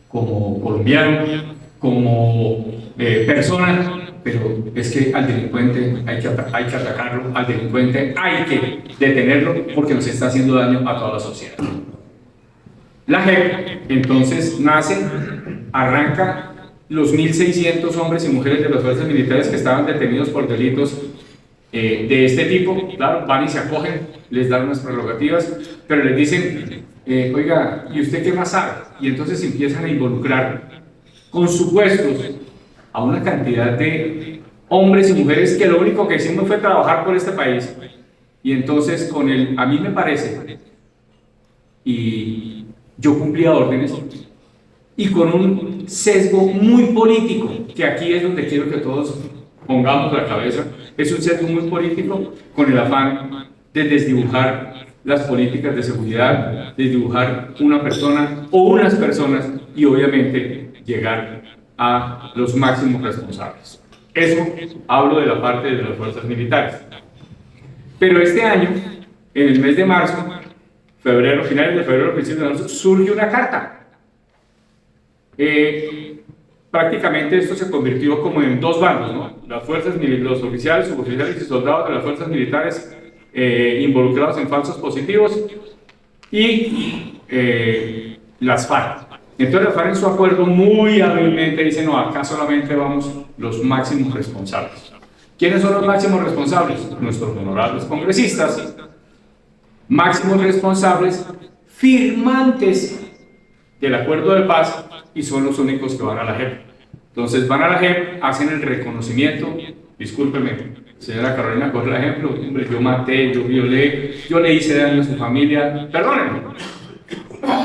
como colombiano, como persona, pero es que al delincuente hay que atacarlo, al delincuente hay que detenerlo porque nos está haciendo daño a toda la sociedad. La JEP entonces nace, arranca los 1.600 hombres y mujeres de las fuerzas militares que estaban detenidos por delitos de este tipo. Claro, van y se acogen, les dan unas prerrogativas, pero les dicen, oiga, ¿y usted qué más sabe? Y entonces empiezan a involucrar con supuestos a una cantidad de hombres y mujeres que lo único que hicimos fue trabajar por este país. Y entonces con el, a mí me parece, y yo cumplía órdenes, y con un sesgo muy político, que aquí es donde quiero que todos pongamos la cabeza, es un sesgo muy político con el afán de desdibujar las políticas de seguridad, desdibujar una persona o unas personas y obviamente llegar a los máximos responsables. Eso hablo de la parte de las fuerzas militares. Pero este año, en el mes de marzo, febrero, finales de febrero, principios de marzo, surge una carta. Prácticamente esto se convirtió como en dos bandos, ¿no? Las fuerzas militares, los oficiales, suboficiales y soldados de las fuerzas militares involucrados en falsos positivos y las FARC. Entonces las FARC en su acuerdo muy hábilmente dicen, no, acá solamente vamos los máximos responsables. ¿Quiénes son los máximos responsables? Nuestros honorables congresistas, máximos responsables, firmantes del acuerdo de paz, y son los únicos que van a la JEP. Entonces van a la JEP, hacen el reconocimiento. Discúlpeme, señora Carolina, coge el ejemplo. Hombre, yo maté, yo violé, yo le hice daño a su familia, perdónenme.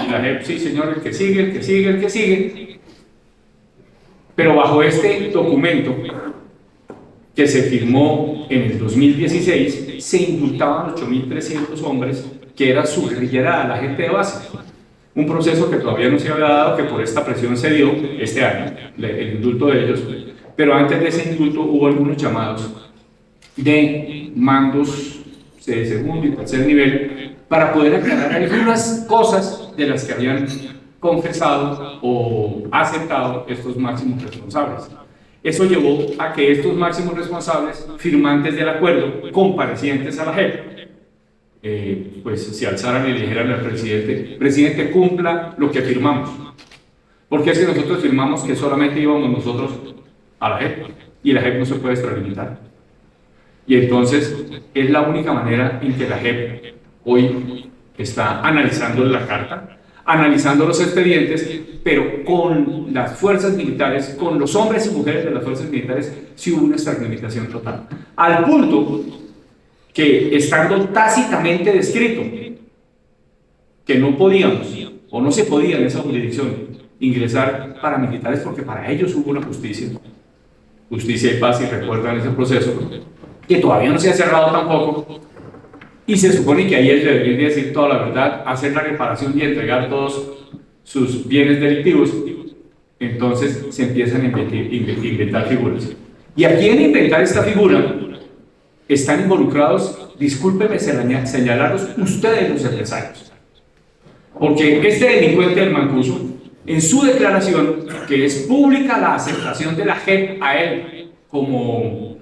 Y la JEP, sí señor, el que sigue, el que sigue, el que sigue. Pero bajo este documento que se firmó en el 2016, se indultaban 8.300 hombres que era su guerrillera, la gente de base. Un proceso que todavía no se había dado, que por esta presión se dio este año, el indulto de ellos. Pero antes de ese indulto hubo algunos llamados de mandos de segundo y tercer nivel para poder aclarar algunas cosas de las que habían confesado o aceptado estos máximos responsables. Eso llevó a que estos máximos responsables, firmantes del acuerdo, comparecientes a la JEP, pues se alzaran y le dijeran al presidente, presidente, cumpla lo que firmamos. Porque es que nosotros firmamos que solamente íbamos nosotros a la JEP y la JEP no se puede extralimitar. Y entonces es la única manera en que la JEP hoy está analizando la carta, analizando los expedientes, pero con las fuerzas militares, con los hombres y mujeres de las fuerzas militares, sí hubo una extralimitación total. Al punto que, estando tácitamente descrito que no podíamos o no se podía en esa jurisdicción ingresar paramilitares porque para ellos hubo una justicia y paz, y recuerdan ese proceso que todavía no se ha cerrado tampoco, y se supone que ahí ellos deberían decir toda la verdad, hacer la reparación y entregar todos sus bienes delictivos. entonces se empiezan a inventar figuras. Y aquí en inventar esta figura están involucrados, discúlpeme señalarlos, ustedes los empresarios. Porque este delincuente del Mancuso, en su declaración, que es pública la aceptación de la JEP a él como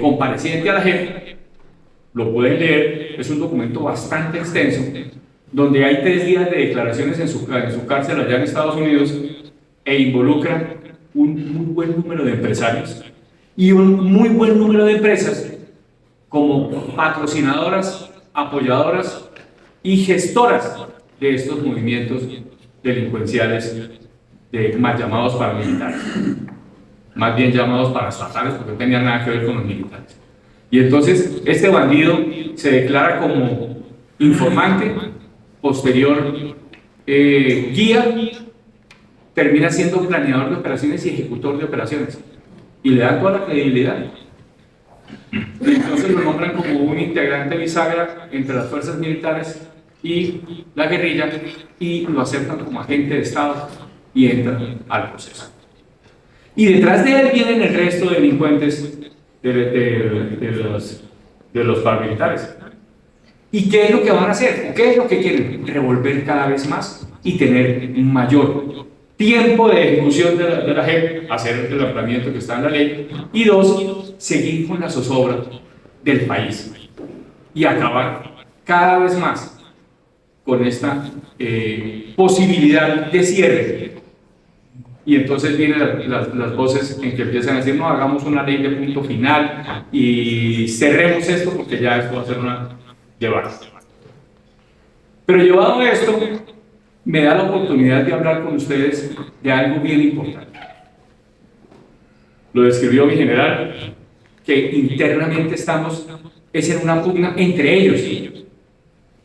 compareciente a la JEP, lo pueden leer, es un documento bastante extenso, donde hay 3 días de declaraciones en su cárcel allá en Estados Unidos, e involucra un muy buen número de empresarios y un muy buen número de empresas como patrocinadoras, apoyadoras y gestoras de estos movimientos delincuenciales mal llamados paramilitares, más bien llamados paraestatales, porque no tenían nada que ver con los militares. Y entonces este bandido se declara como informante, posterior guía, termina siendo planeador de operaciones y ejecutor de operaciones, y le dan toda la credibilidad. Entonces lo nombran como un integrante bisagra entre las fuerzas militares y la guerrilla, y lo aceptan como agente de Estado y entra al proceso. Y detrás de él vienen el resto de delincuentes de los paramilitares. ¿Y qué es lo que van a hacer? ¿Qué es lo que quieren? Revolver cada vez más y tener un mayor tiempo de ejecución de la JEP, hacer el planteamiento que está en la ley, y 2, seguir con la zozobra del país y acabar cada vez más con esta posibilidad de cierre. Y entonces vienen las voces en que empiezan a decir: no, hagamos una ley de punto final y cerremos esto, porque ya esto va a ser una llevada. Pero llevado a esto, me da la oportunidad de hablar con ustedes de algo bien importante. Lo describió mi general, que internamente estamos en una pugna entre ellos,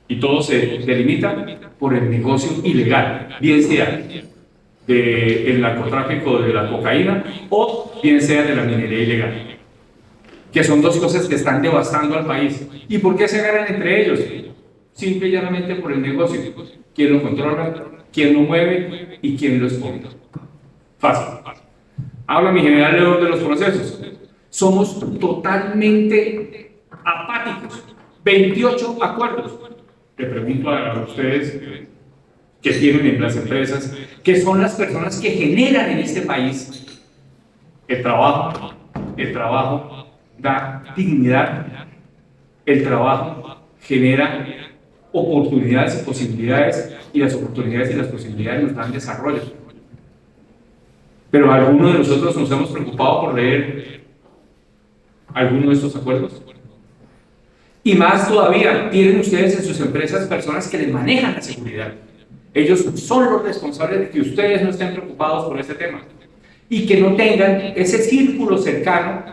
y todo se delimita por el negocio ilegal, bien sea del narcotráfico de la cocaína o bien sea de la minería ilegal, que son 2 cosas que están devastando al país. ¿Y por qué se agarran entre ellos? Simple y llanamente por el negocio. ¿Quién lo controla? ¿Quién lo mueve? ¿Y quién lo expone? Fácil. Habla mi general León de los procesos. Somos totalmente apáticos. 28 acuerdos. Le pregunto a ustedes que tienen en las empresas, que son las personas que generan en este país el trabajo. El trabajo da dignidad. El trabajo genera oportunidades y posibilidades, y las oportunidades y las posibilidades nos dan desarrollo. Pero algunos de nosotros nos hemos preocupado por leer alguno de estos acuerdos. Y más todavía, tienen ustedes en sus empresas personas que les manejan la seguridad. Ellos son los responsables de que ustedes no estén preocupados por este tema y que no tengan ese círculo cercano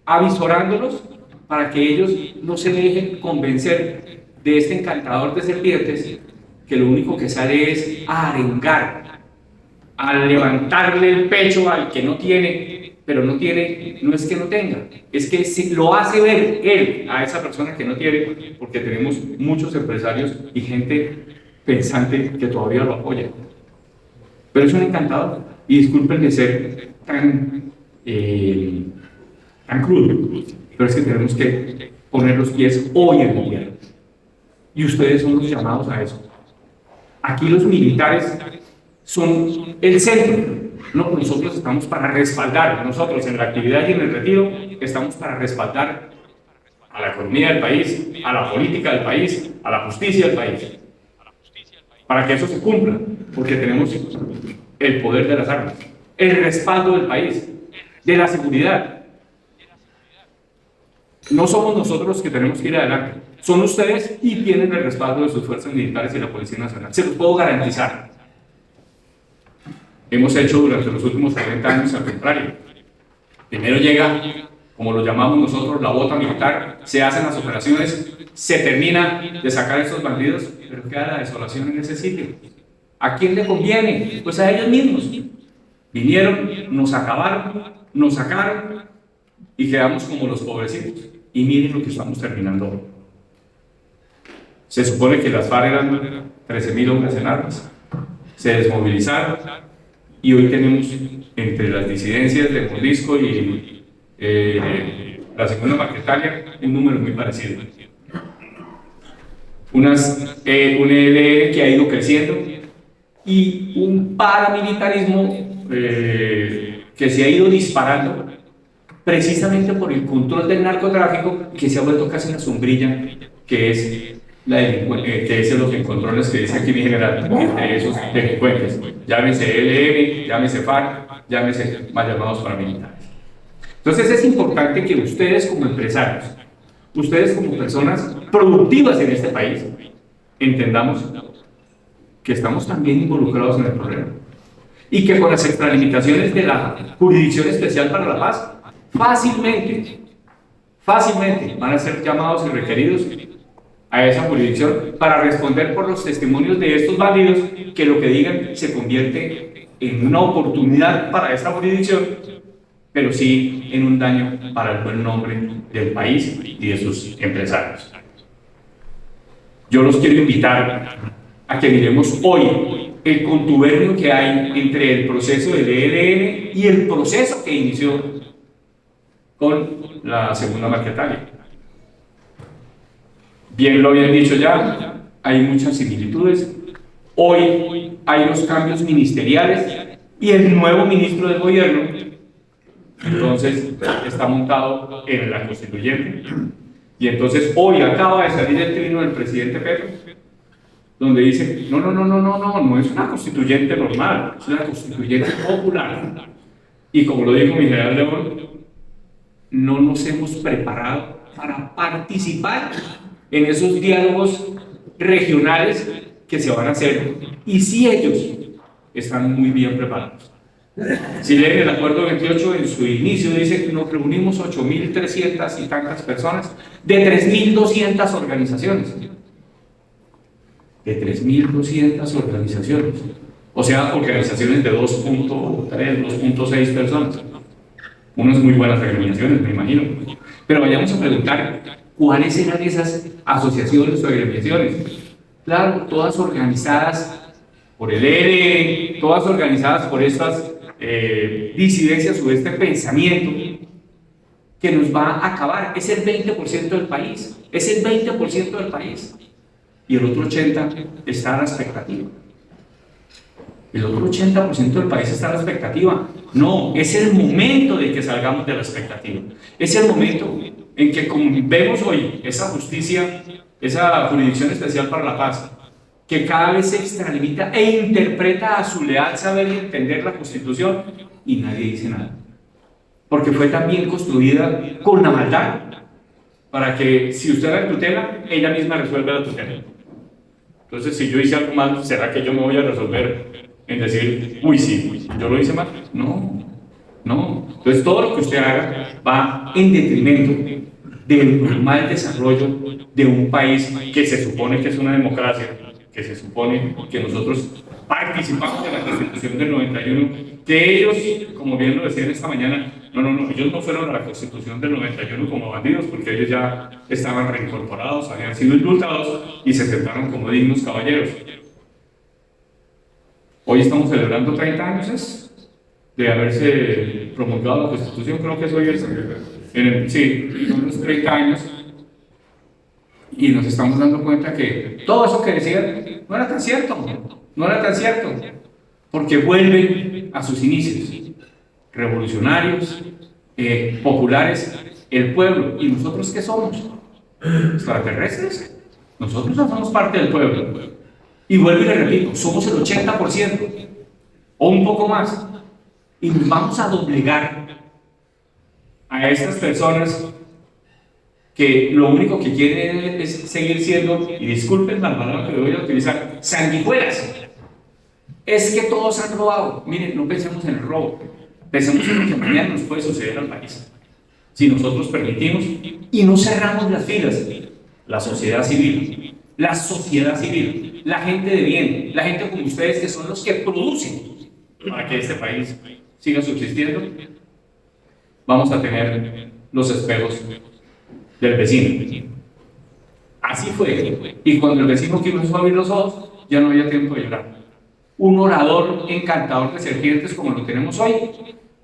avisorándolos para que ellos no se dejen convencer de este encantador de serpientes, que lo único que sale es a arengar, a levantarle el pecho al que no tiene, pero no tiene, no es que no tenga, es que si lo hace ver él a esa persona que no tiene, porque tenemos muchos empresarios y gente pensante que todavía lo apoya. Pero es un encantador, y disculpen de ser tan crudo, pero es que tenemos que poner los pies hoy en el gobierno. Y ustedes son los llamados a eso. Aquí los militares son el centro. No, nosotros estamos para respaldar, nosotros en la actividad y en el retiro estamos para respaldar a la economía del país, a la política del país, a la justicia del país, para que eso se cumpla, porque tenemos el poder de las armas, el respaldo del país, de la seguridad. No somos nosotros los que tenemos que ir adelante, son ustedes, y tienen el respaldo de sus fuerzas militares y la Policía Nacional. Se los puedo garantizar. Hemos hecho durante los últimos 40 años al contrario. Primero llega, como lo llamamos nosotros, la bota militar, se hacen las operaciones, se termina de sacar a estos bandidos, pero queda la desolación en ese sitio. ¿A quién le conviene? Pues a ellos mismos. Vinieron, nos acabaron, nos sacaron y quedamos como los pobrecitos. Y miren lo que estamos terminando hoy. Se supone que las FARC eran 13.000 hombres en armas. Se desmovilizaron y hoy tenemos entre las disidencias de Mordisco y la segunda Marquetalia un número muy parecido. Un ELN que ha ido creciendo y un paramilitarismo que se ha ido disparando precisamente por el control del narcotráfico, que se ha vuelto casi una sombrilla, que es que es los encontrones que dice aquí mi general entre esos delincuentes, llámese ELN, llámese FARC, llámese mal llamados paramilitares. Entonces es importante que ustedes como empresarios, ustedes como personas productivas en este país, entendamos que estamos también involucrados en el problema y que con las extralimitaciones de la Jurisdicción Especial para la Paz fácilmente van a ser llamados y requeridos a esa jurisdicción para responder por los testimonios de estos bandidos, que lo que digan se convierte en una oportunidad para esa jurisdicción, pero sí en un daño para el buen nombre del país y de sus empresarios. Yo los quiero invitar a que miremos hoy el contubernio que hay entre el proceso del ELN y el proceso que inició con la segunda Marquetalia. Bien lo habían dicho ya, hay muchas similitudes. Hoy hay los cambios ministeriales y el nuevo ministro del gobierno, entonces, está montado en la constituyente. Y entonces hoy acaba de salir el trino del presidente Petro, donde dice, no es una constituyente normal, es una constituyente popular. Y como lo dijo mi general León, no nos hemos preparado para participar en esos diálogos regionales que se van a hacer, y si ellos están muy bien preparados. Si leen el acuerdo 28, en su inicio dice que nos reunimos 8.300 y tantas personas de 3.200 organizaciones. De 3.200 organizaciones. O sea, organizaciones de 2.3, 2.6 personas. Unas muy buenas agremiaciones, me imagino. Pero vayamos a preguntar cuáles eran esas asociaciones o agremiaciones. Claro, todas organizadas por el ELN, todas organizadas por estas disidencias o este pensamiento que nos va a acabar. Es el 20% del país, es el 20% del país, y el otro 80% está a la expectativa. El otro 80% del país está a la expectativa. No, es el momento de que salgamos de la expectativa. Es el momento en que, como vemos hoy, esa justicia, esa Jurisdicción Especial para la Paz, que cada vez se extralimita e interpreta a su leal saber y entender la Constitución, y nadie dice nada. Porque fue también construida con la maldad, para que si usted la tutela, ella misma resuelve la tutela. Entonces, si yo hice algo mal, ¿será que yo me voy a resolver en decir, uy, sí, yo lo hice mal? No. Entonces, todo lo que usted haga va en detrimento del normal desarrollo de un país que se supone que es una democracia, que se supone que nosotros participamos de la Constitución del 91, que ellos, como bien lo decían esta mañana, ellos no fueron a la Constitución del 91 como bandidos, porque ellos ya estaban reincorporados, habían sido indultados y se sentaron como dignos caballeros. Hoy estamos celebrando 30 años de haberse promulgado la Constitución, creo que es hoy son los 30 años, y nos estamos dando cuenta que todo eso que decían no era tan cierto, porque vuelven a sus inicios, revolucionarios, populares, el pueblo. ¿Y nosotros qué somos? ¿Extraterrestres? Nosotros no somos parte del pueblo. Y vuelvo y le repito, somos el 80% o un poco más, y nos vamos a doblegar a estas personas que lo único que quieren es seguir siendo, y disculpen la palabra que voy a utilizar, sanguijuelas. Es que todos han robado. Miren, no pensemos en el robo, pensemos en lo que mañana nos puede suceder al país si nosotros permitimos y no cerramos las filas. La sociedad civil, la gente de bien, la gente como ustedes, que son los que producen para que este país siga subsistiendo, vamos a tener los espejos del vecino. Así fue. Y cuando el vecino quiso abrir los ojos, ya no había tiempo de llorar. un orador encantador de serpientes como lo tenemos hoy,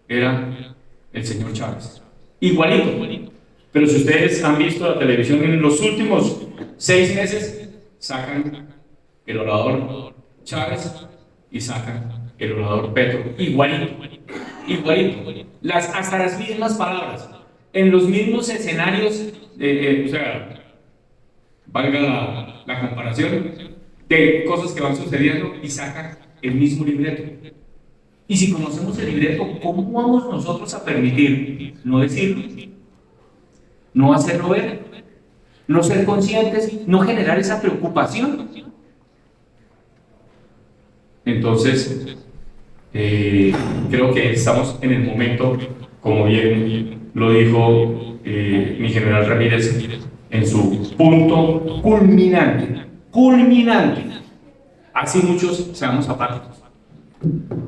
era el señor Chávez. Igualito. Pero si ustedes han visto la televisión en los últimos 6 meses, sacan el orador Chávez y sacan el orador Petro. Igualito. Hasta las mismas palabras, en los mismos escenarios, o sea, valga la comparación, de cosas que van sucediendo y sacan el mismo libreto. Y si conocemos el libreto, ¿cómo vamos nosotros a permitir no decirlo, no hacerlo ver, no ser conscientes, no generar esa preocupación? Entonces, creo que estamos en el momento, como bien lo dijo mi general Ramírez, en su punto culminante. Así muchos seamos apáticos.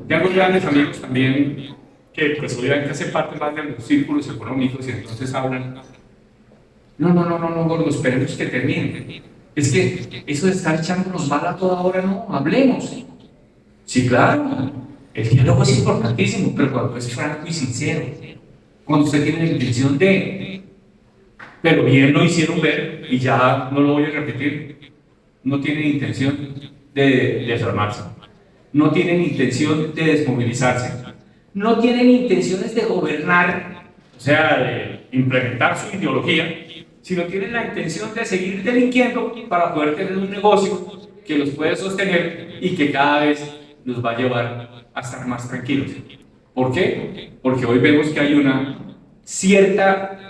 Tengo grandes amigos también que pues obviamente hacen parte más de los círculos económicos y entonces hablan. No, gordo, esperemos que termine. Es que eso de estar echándonos bala a toda hora, no, hablemos. Sí, claro, el diálogo es importantísimo, pero cuando es franco y sincero, cuando usted tiene la intención de, pero bien lo hicieron ver, y ya no lo voy a repetir, no tienen intención de desarmarse, no tienen intención de desmovilizarse, no tienen intenciones de gobernar, o sea, de implementar su ideología, sino tienen la intención de seguir delinquiendo para poder tener un negocio que los puede sostener y que cada vez nos va a llevar a estar más tranquilos. ¿Por qué? Porque hoy vemos que hay una cierta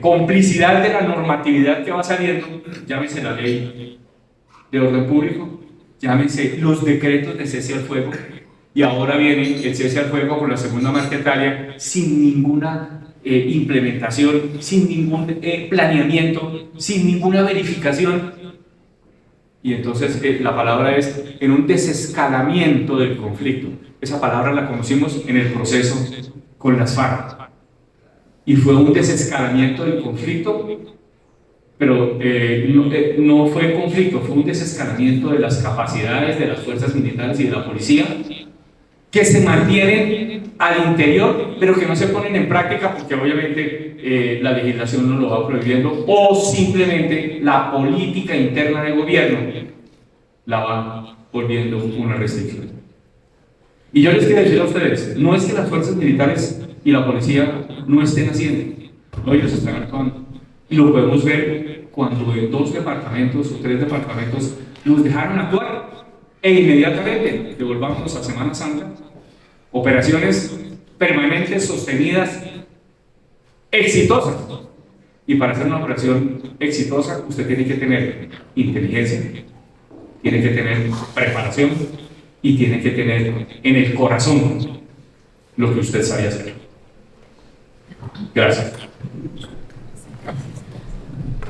complicidad de la normatividad que va saliendo, llámese la ley de orden público, llámese los decretos de cese al fuego, y ahora viene el cese al fuego con la segunda Marquetalia sin ninguna implementación, sin ningún planeamiento, sin ninguna verificación. Y entonces la palabra es en un desescalamiento del conflicto. Esa palabra la conocimos en el proceso con las FARC. Y fue un desescalamiento del conflicto, pero no fue conflicto, fue un desescalamiento de las capacidades de las fuerzas militares y de la policía, que se mantienen al interior, pero que no se ponen en práctica porque obviamente la legislación no lo va prohibiendo, o simplemente la política interna del gobierno la va volviendo una restricción. Y yo les quiero decir a ustedes, no es que las fuerzas militares y la policía no estén haciendo, no, ellos están actuando. Y lo podemos ver cuando en 2 departamentos o 3 departamentos nos dejaron actuar e inmediatamente devolvamos a Semana Santa. Operaciones permanentes, sostenidas, exitosas. Y para hacer una operación exitosa, usted tiene que tener inteligencia, tiene que tener preparación y tiene que tener en el corazón lo que usted sabe hacer. Gracias.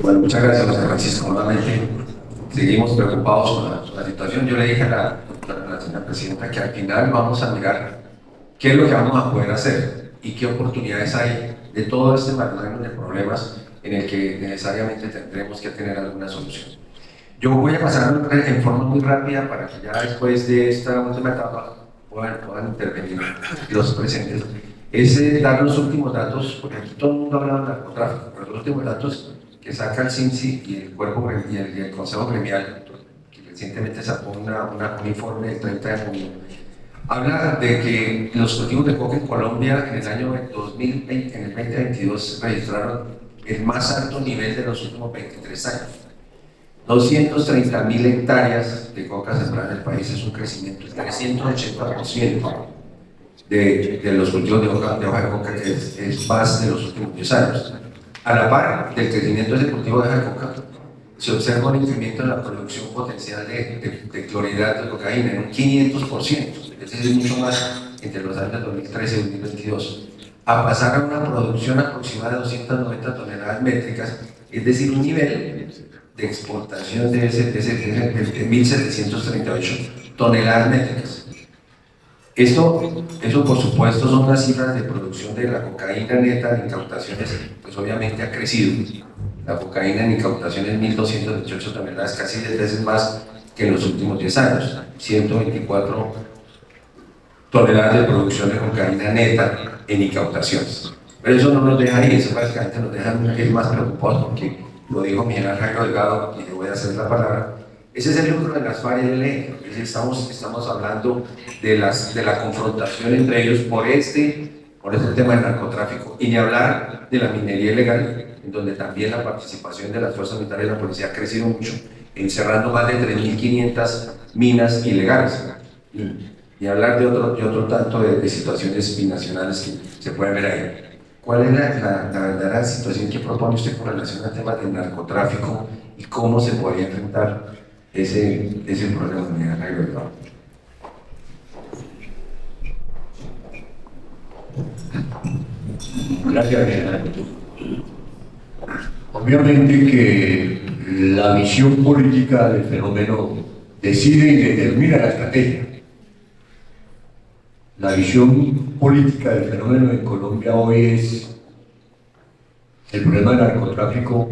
Bueno, muchas gracias, José Francisco. Nuevamente, seguimos preocupados con la situación. Yo le dije a la señora presidenta que al final vamos a mirar qué es lo que vamos a poder hacer y qué oportunidades hay de todo este margen de problemas en el que necesariamente tendremos que tener alguna solución. Yo voy a pasar en forma muy rápida para que ya después de esta última etapa puedan intervenir los presentes. Es dar los últimos datos, porque aquí todo el mundo habla de narcotráfico, pero los últimos datos que saca el CINSI y el cuerpo y el Consejo Gremial, que recientemente sacó un informe del 30 de junio, habla de que los cultivos de coca en Colombia en el año 2020, en el 2022 registraron el más alto nivel de los últimos 23 años. 230.000 hectáreas de coca sembradas en el país, es un crecimiento del 380% de los cultivos de hoja de coca, que es más de los últimos 10 años. A la par del crecimiento de ese cultivo de hoja de coca, se observa un incremento en la producción potencial de clorhidrato de cocaína en un 500%, es decir, mucho más entre los años 2013 y 2022, a pasar a una producción aproximada de 290 toneladas métricas, es decir, un nivel de exportación de 1.738 toneladas métricas. Eso por supuesto son las cifras de producción de la cocaína neta en incautaciones, pues obviamente ha crecido. La cocaína en incautaciones 1.228 toneladas, casi 10 veces más que en los últimos 10 años, 124 toneladas de producción de cocaína neta en incautaciones. Pero eso no nos deja ahí, eso básicamente nos deja ir más preocupados porque lo dijo mi general Jairo Delgado, y le voy a hacer la palabra. Ese es el lucro de las FARC y el ELN. Estamos hablando de la confrontación entre ellos por este tema del narcotráfico. Y ni hablar de la minería ilegal, en donde también la participación de las fuerzas militares y la policía ha crecido mucho, encerrando más de 3.500 minas ilegales. Y hablar de otro tanto de situaciones binacionales que se pueden ver ahí. ¿Cuál es la verdadera situación que propone usted con relación al tema del narcotráfico y cómo se podría enfrentar ese problema de narcotráfico? Gracias, general. Obviamente que la visión política del fenómeno decide y determina la estrategia. La visión política del fenómeno en Colombia hoy es el problema del narcotráfico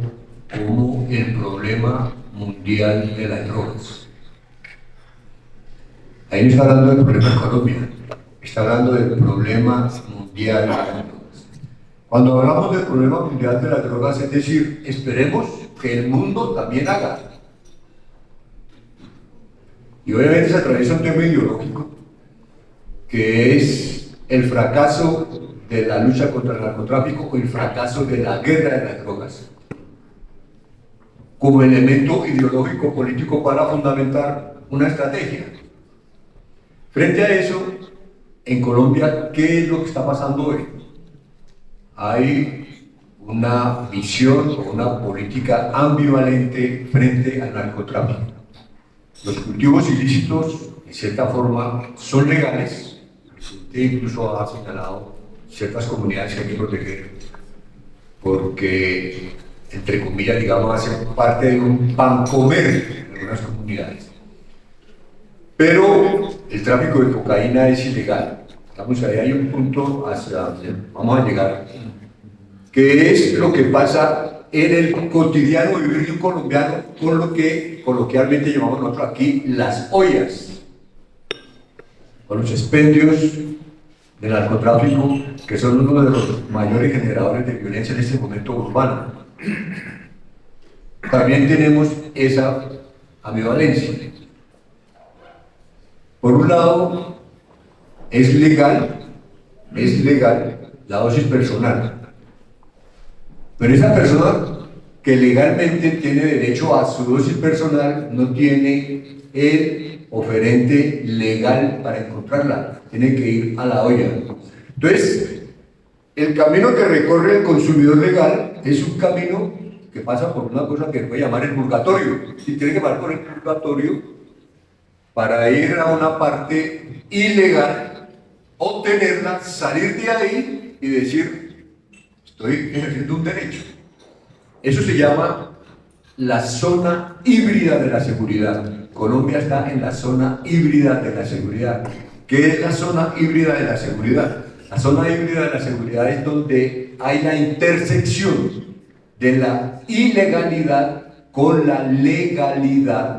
como el problema mundial de las drogas. Ahí no está hablando del problema de Colombia, está hablando del problema mundial de las drogas. Cuando hablamos del problema mundial de las drogas, es decir, esperemos que el mundo también haga. Y obviamente se atraviesa un tema ideológico, que es el fracaso de la lucha contra el narcotráfico o el fracaso de la guerra de las drogas, como elemento ideológico político para fundamentar una estrategia. Frente a eso, en Colombia, ¿qué es lo que está pasando hoy? Hay una visión o una política ambivalente frente al narcotráfico. Los cultivos ilícitos, en cierta forma, son legales. Usted incluso ha señalado ciertas comunidades que hay que proteger porque, entre comillas, digamos, hacen parte de un pan comer en algunas comunidades. Pero el tráfico de cocaína es ilegal. Estamos ahí, hay un punto hacia donde vamos a llegar, que es lo que pasa en el cotidiano vivir de un colombiano con lo que coloquialmente llamamos nosotros aquí las ollas, con los expendios del narcotráfico, que son uno de los mayores generadores de violencia en este momento urbano. También tenemos esa ambivalencia. Por un lado, es legal la dosis personal, pero esa persona que legalmente tiene derecho a su dosis personal no tiene el oferente legal para encontrarla, tiene que ir a la olla. Entonces, el camino que recorre el consumidor legal es un camino que pasa por una cosa que se puede llamar el purgatorio, y tiene que pasar por el purgatorio para ir a una parte ilegal, obtenerla, salir de ahí y decir, estoy ejerciendo un derecho. Eso se llama la zona híbrida de la seguridad. Colombia está en la zona híbrida de la seguridad. ¿Qué es la zona híbrida de la seguridad? La zona híbrida de la seguridad es donde hay la intersección de la ilegalidad con la legalidad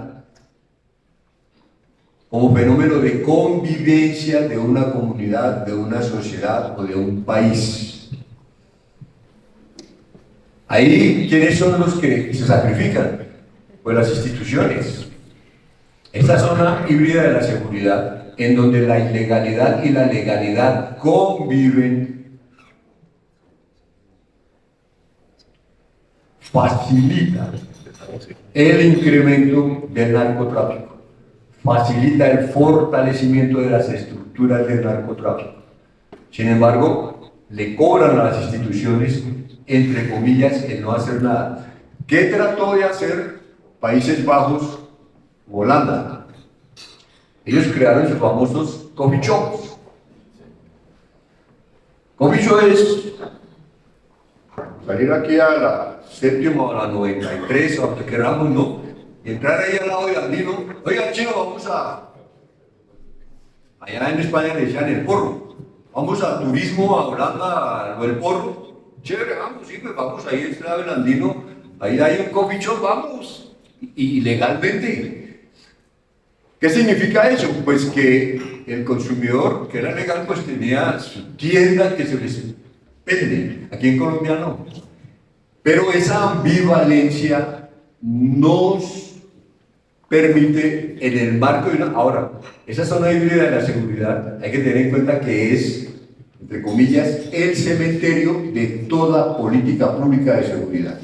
como fenómeno de convivencia de una comunidad, de una sociedad o de un país. Ahí, ¿quiénes son los que se sacrifican? Pues las instituciones. Esta zona híbrida de la seguridad, en donde la ilegalidad y la legalidad conviven, facilita el incremento del narcotráfico, facilita el fortalecimiento de las estructuras del narcotráfico. Sin embargo, le cobran a las instituciones, entre comillas, el no hacer nada. ¿Qué trató de hacer Países Bajos o Holanda? Ellos crearon sus famosos coffee shops. Coffee shop es salir aquí a la séptima o a la 93, o donde queramos, ¿no? Y entrar ahí al lado de Andino. Oiga, chino, vamos a... Allá en España le decían el porro. Vamos a turismo, a Holanda, a lo del porro. Chévere, vamos, sí, pues vamos ahí, este lado del Andino. Ahí hay un coffee shop, vamos. Y legalmente. ¿Qué significa eso? Pues que el consumidor, que era legal, pues tenía su tienda que se les vende. Aquí en Colombia no. Pero esa ambivalencia nos permite, en el marco de una... Ahora, esa zona híbrida de la seguridad, hay que tener en cuenta que es, entre comillas, el cementerio de toda política pública de seguridad.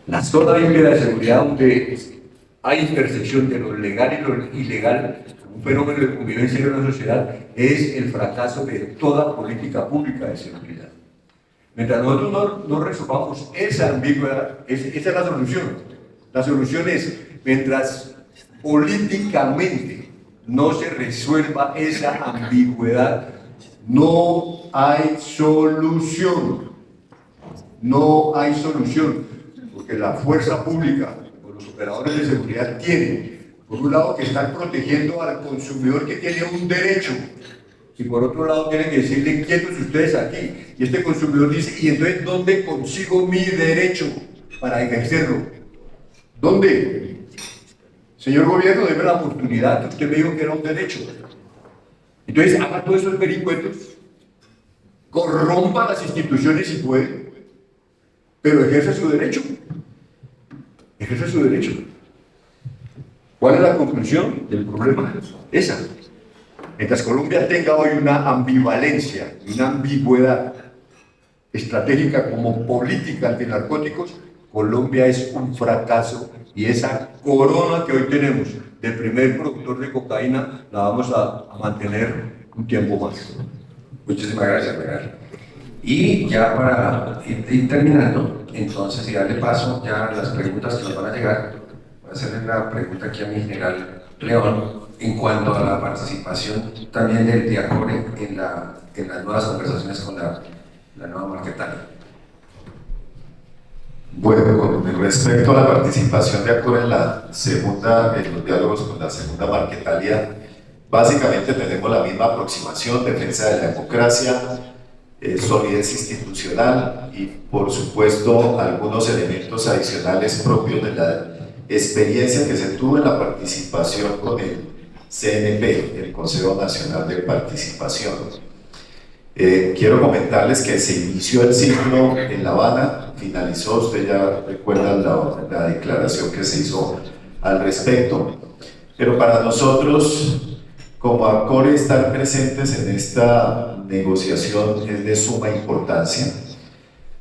La zona híbrida de seguridad, donde hay intersección de lo legal y lo ilegal, un fenómeno de convivencia en una sociedad, es el fracaso de toda política pública de seguridad. Mientras nosotros no resolvamos esa ambigüedad, esa es la solución. La solución es, mientras políticamente no se resuelva esa ambigüedad, no hay solución. No hay solución. Porque la fuerza pública, los operadores de seguridad tienen, por un lado, que estar protegiendo al consumidor que tiene un derecho, y por otro lado tienen que decirle quietos ustedes aquí. Y este consumidor dice, ¿y entonces dónde consigo mi derecho para ejercerlo? ¿Dónde? Señor gobierno, deme la oportunidad, que usted me dijo que era un derecho. Entonces haga todos esos vericuetos, corrompa las instituciones si puede, pero ejerce su derecho. Ejerce su derecho. ¿Cuál es la conclusión del problema? Esa. Mientras Colombia tenga hoy una ambivalencia y una ambigüedad estratégica como política antinarcóticos, Colombia es un fracaso, y esa corona que hoy tenemos del primer productor de cocaína la vamos a mantener un tiempo más. Muchísimas gracias, Regal. Y ya para ir terminando, entonces, y darle paso ya a las preguntas que nos van a llegar, voy a hacerle una pregunta aquí a mi general León en cuanto a la participación también del DIACORE en las nuevas conversaciones con la nueva Marquetalia. Bueno, con respecto a la participación de ACORE en los diálogos con la segunda Marquetalia, básicamente tenemos la misma aproximación: defensa de la democracia, solidez institucional y, por supuesto, algunos elementos adicionales propios de la experiencia que se tuvo en la participación con el CNP, el Consejo Nacional de Participación. Quiero comentarles que se inició el ciclo en La Habana, finalizó, usted ya recuerda la declaración que se hizo al respecto, pero para nosotros, como ACORE, estar presentes en esta negociación es de suma importancia.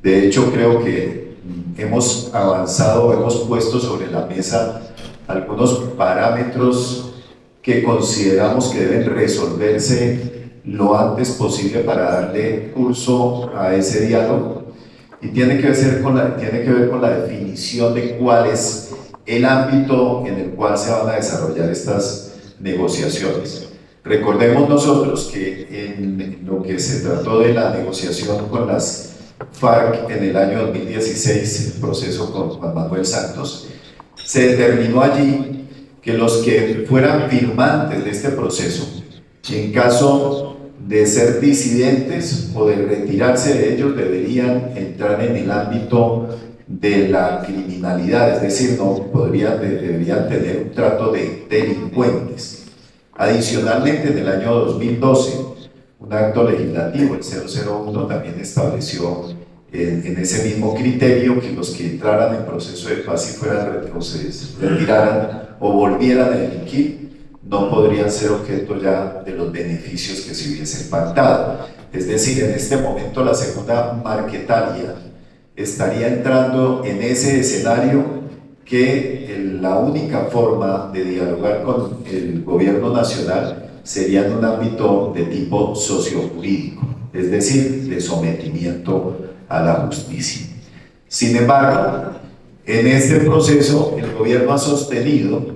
De hecho, creo que hemos avanzado, hemos puesto sobre la mesa algunos parámetros que consideramos que deben resolverse lo antes posible para darle curso a ese diálogo, y tiene que ver con la definición de cuál es el ámbito en el cual se van a desarrollar estas negociaciones. Recordemos nosotros que en lo que se trató de la negociación con las FARC en el año 2016, el proceso con Juan Manuel Santos, se determinó allí que los que fueran firmantes de este proceso, en caso de ser disidentes o de retirarse de ellos, deberían entrar en el ámbito de la criminalidad, es decir, deberían tener un trato de delincuentes. Adicionalmente, en el año 2012, un acto legislativo, el 001, también estableció en ese mismo criterio que los que entraran en proceso de paz y se retiraran o volvieran a delinquir no podrían ser objeto ya de los beneficios que se hubiesen pactado. Es decir, en este momento la segunda Marquetalia estaría entrando en ese escenario que la única forma de dialogar con el gobierno nacional sería en un ámbito de tipo sociojurídico, es decir, de sometimiento a la justicia. Sin embargo, en este proceso el gobierno ha sostenido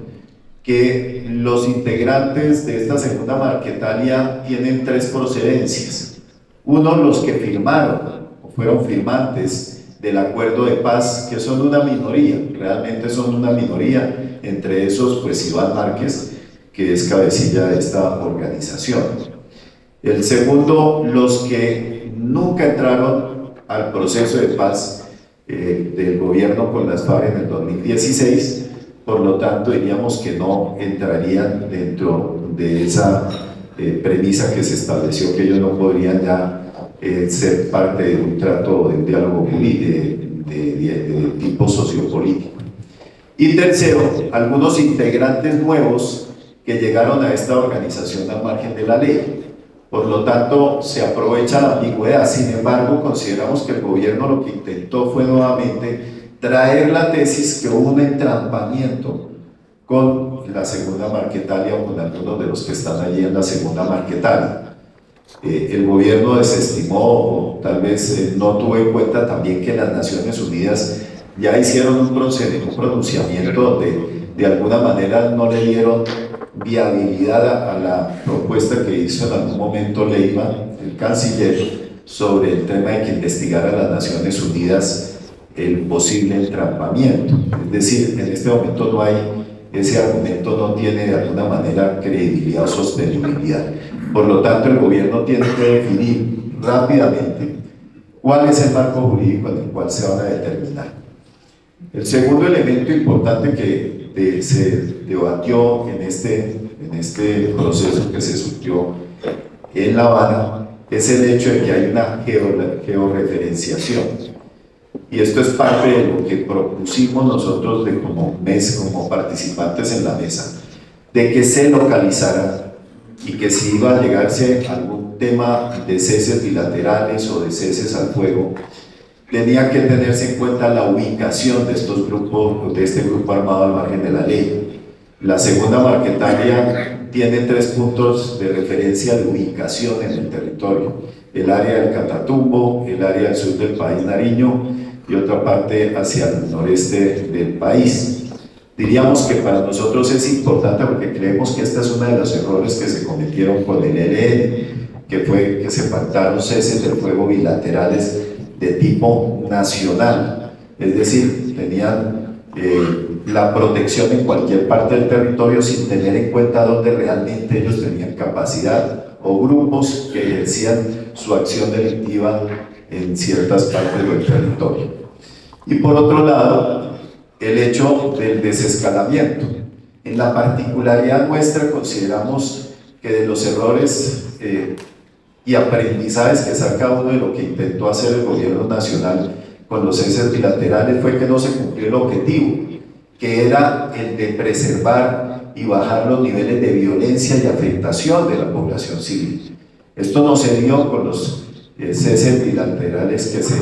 que los integrantes de esta segunda Marquetalia tienen tres procedencias. Uno, los que firmaron o fueron firmantes del acuerdo de paz, que son una minoría, realmente son una minoría, entre esos pues Iván Márquez, que es cabecilla de esta organización. El segundo, los que nunca entraron al proceso de paz del gobierno con las FARC en el 2016, por lo tanto diríamos que no entrarían dentro de esa premisa que se estableció, que ellos no podrían ya ser parte de un trato, de un diálogo de tipo sociopolítico. Y tercero, algunos integrantes nuevos que llegaron a esta organización al margen de la ley. Por lo tanto, se aprovecha la ambigüedad. Sin embargo, consideramos que el gobierno lo que intentó fue nuevamente traer la tesis que hubo un entrampamiento con la segunda Marquetalia o con algunos de los que están allí en la segunda Marquetalia. El gobierno desestimó, o tal vez no tuvo en cuenta también que las Naciones Unidas ya hicieron un pronunciamiento donde de alguna manera no le dieron viabilidad a la propuesta que hizo en algún momento Leiva, el canciller, sobre el tema de que investigara a las Naciones Unidas el posible entrampamiento. Es decir, en este momento no hay, ese argumento no tiene de alguna manera credibilidad o sostenibilidad. Por lo tanto, el gobierno tiene que definir rápidamente cuál es el marco jurídico en el cual se van a determinar. El segundo elemento importante que se debatió en este proceso que se surgió en La Habana es el hecho de que hay una georreferenciación. Y esto es parte de lo que propusimos nosotros como participantes en la mesa, de que se localizara y que si iba a llegarse a algún tema de ceses bilaterales o de ceses al fuego, tenía que tenerse en cuenta la ubicación de estos grupos, de este grupo armado al margen de la ley. La segunda Marquetalia tiene 3 puntos de referencia de ubicación en el territorio: el área del Catatumbo, el área del sur del país Nariño y otra parte hacia el noreste del país. Diríamos que para nosotros es importante porque creemos que esta es una de los errores que se cometieron con el ELN, que fue que se pactaron ceses del fuego bilaterales de tipo nacional, es decir, tenían la protección en cualquier parte del territorio sin tener en cuenta dónde realmente ellos tenían capacidad, o grupos que ejercían su acción delictiva en ciertas partes del territorio. Y por otro lado, el hecho del desescalamiento. En la particularidad nuestra consideramos que de los errores y aprendizajes que saca uno de lo que intentó hacer el gobierno nacional con los ceses bilaterales fue que no se cumplió el objetivo, que era el de preservar y bajar los niveles de violencia y afectación de la población civil. Esto no se dio con los ceses bilaterales que se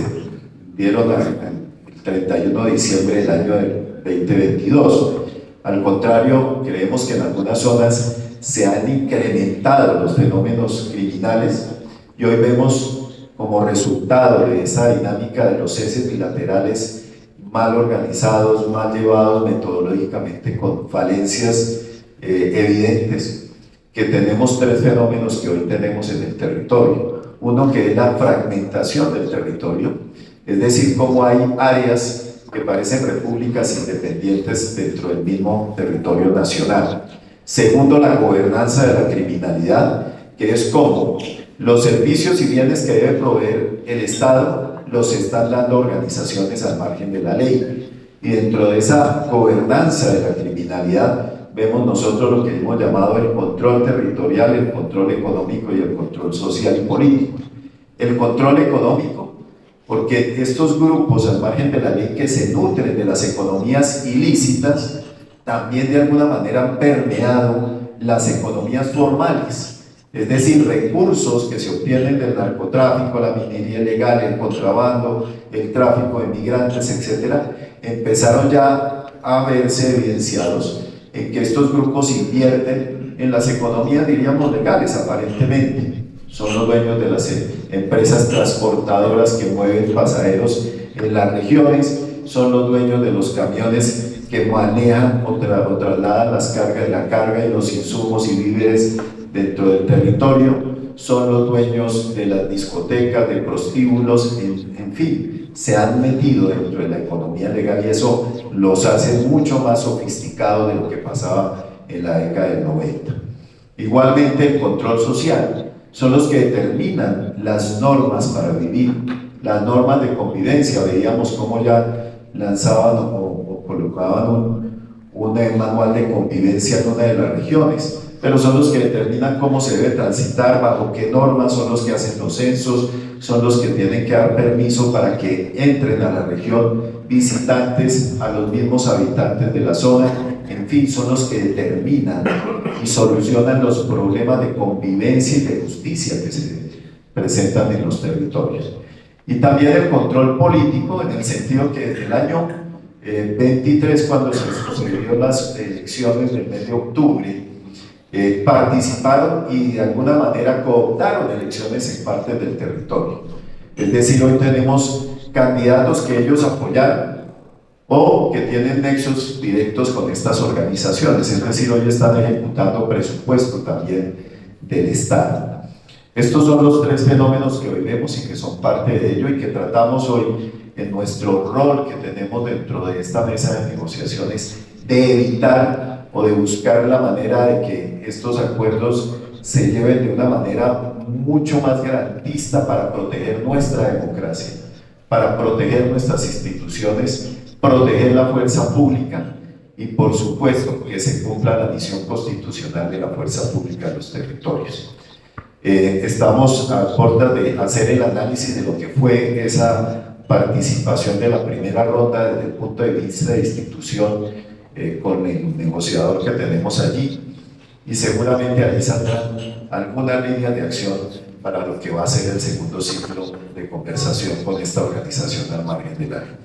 dieron el 31 de diciembre del año 2022. Al contrario, creemos que en algunas zonas se han incrementado los fenómenos criminales y hoy vemos como resultado de esa dinámica de los ceses bilaterales mal organizados, mal llevados metodológicamente, con falencias evidentes, que tenemos 3 fenómenos que hoy tenemos en el territorio. Uno, que es la fragmentación del territorio, es decir, cómo hay áreas que parecen repúblicas independientes dentro del mismo territorio nacional. Segundo, la gobernanza de la criminalidad, que es cómo los servicios y bienes que debe proveer el Estado los están dando organizaciones al margen de la ley. Y dentro de esa gobernanza de la criminalidad vemos nosotros lo que hemos llamado el control territorial, el control económico y el control social y político. El control económico, porque estos grupos al margen de la ley que se nutren de las economías ilícitas también de alguna manera han permeado las economías formales, es decir, recursos que se obtienen del narcotráfico, la minería ilegal, el contrabando, el tráfico de migrantes, etcétera, empezaron ya a verse evidenciados en que estos grupos invierten en las economías, diríamos, legales aparentemente. Son los dueños de las empresas transportadoras que mueven pasajeros en las regiones, son los dueños de los camiones que manejan o trasladan la carga y los insumos y víveres dentro del territorio, son los dueños de las discotecas, de prostíbulos, en fin, se han metido dentro de la economía legal y eso los hace mucho más sofisticados de lo que pasaba en la década del 90. Igualmente el control social, son los que determinan las normas para vivir, las normas de convivencia. Veíamos cómo ya lanzaban o colocaban un manual de convivencia en una de las regiones, pero son los que determinan cómo se debe transitar, bajo qué normas, son los que hacen los censos, son los que tienen que dar permiso para que entren a la región visitantes, a los mismos habitantes de la zona, en fin, son los que determinan y solucionan los problemas de convivencia y de justicia que se presentan en los territorios. Y también el control político, en el sentido que desde el año 23, cuando se sucedió las elecciones del mes de octubre, participaron y de alguna manera cooptaron elecciones en partes del territorio. Es decir, hoy tenemos candidatos que ellos apoyaron o que tienen nexos directos con estas organizaciones, es decir, hoy están ejecutando presupuesto también del Estado. Estos son los tres fenómenos que hoy vemos y que son parte de ello y que tratamos hoy en nuestro rol que tenemos dentro de esta mesa de negociaciones de evitar o de buscar la manera de que estos acuerdos se lleven de una manera mucho más garantista para proteger nuestra democracia, para proteger nuestras instituciones, proteger la fuerza pública y por supuesto que se cumpla la misión constitucional de la fuerza pública en los territorios. Estamos a puertas de hacer el análisis de lo que fue esa participación de la primera ronda desde el punto de vista de institución con el negociador que tenemos allí y seguramente ahí saldrán algunas líneas de acción para lo que va a ser el segundo ciclo de conversación con esta organización al margen del área.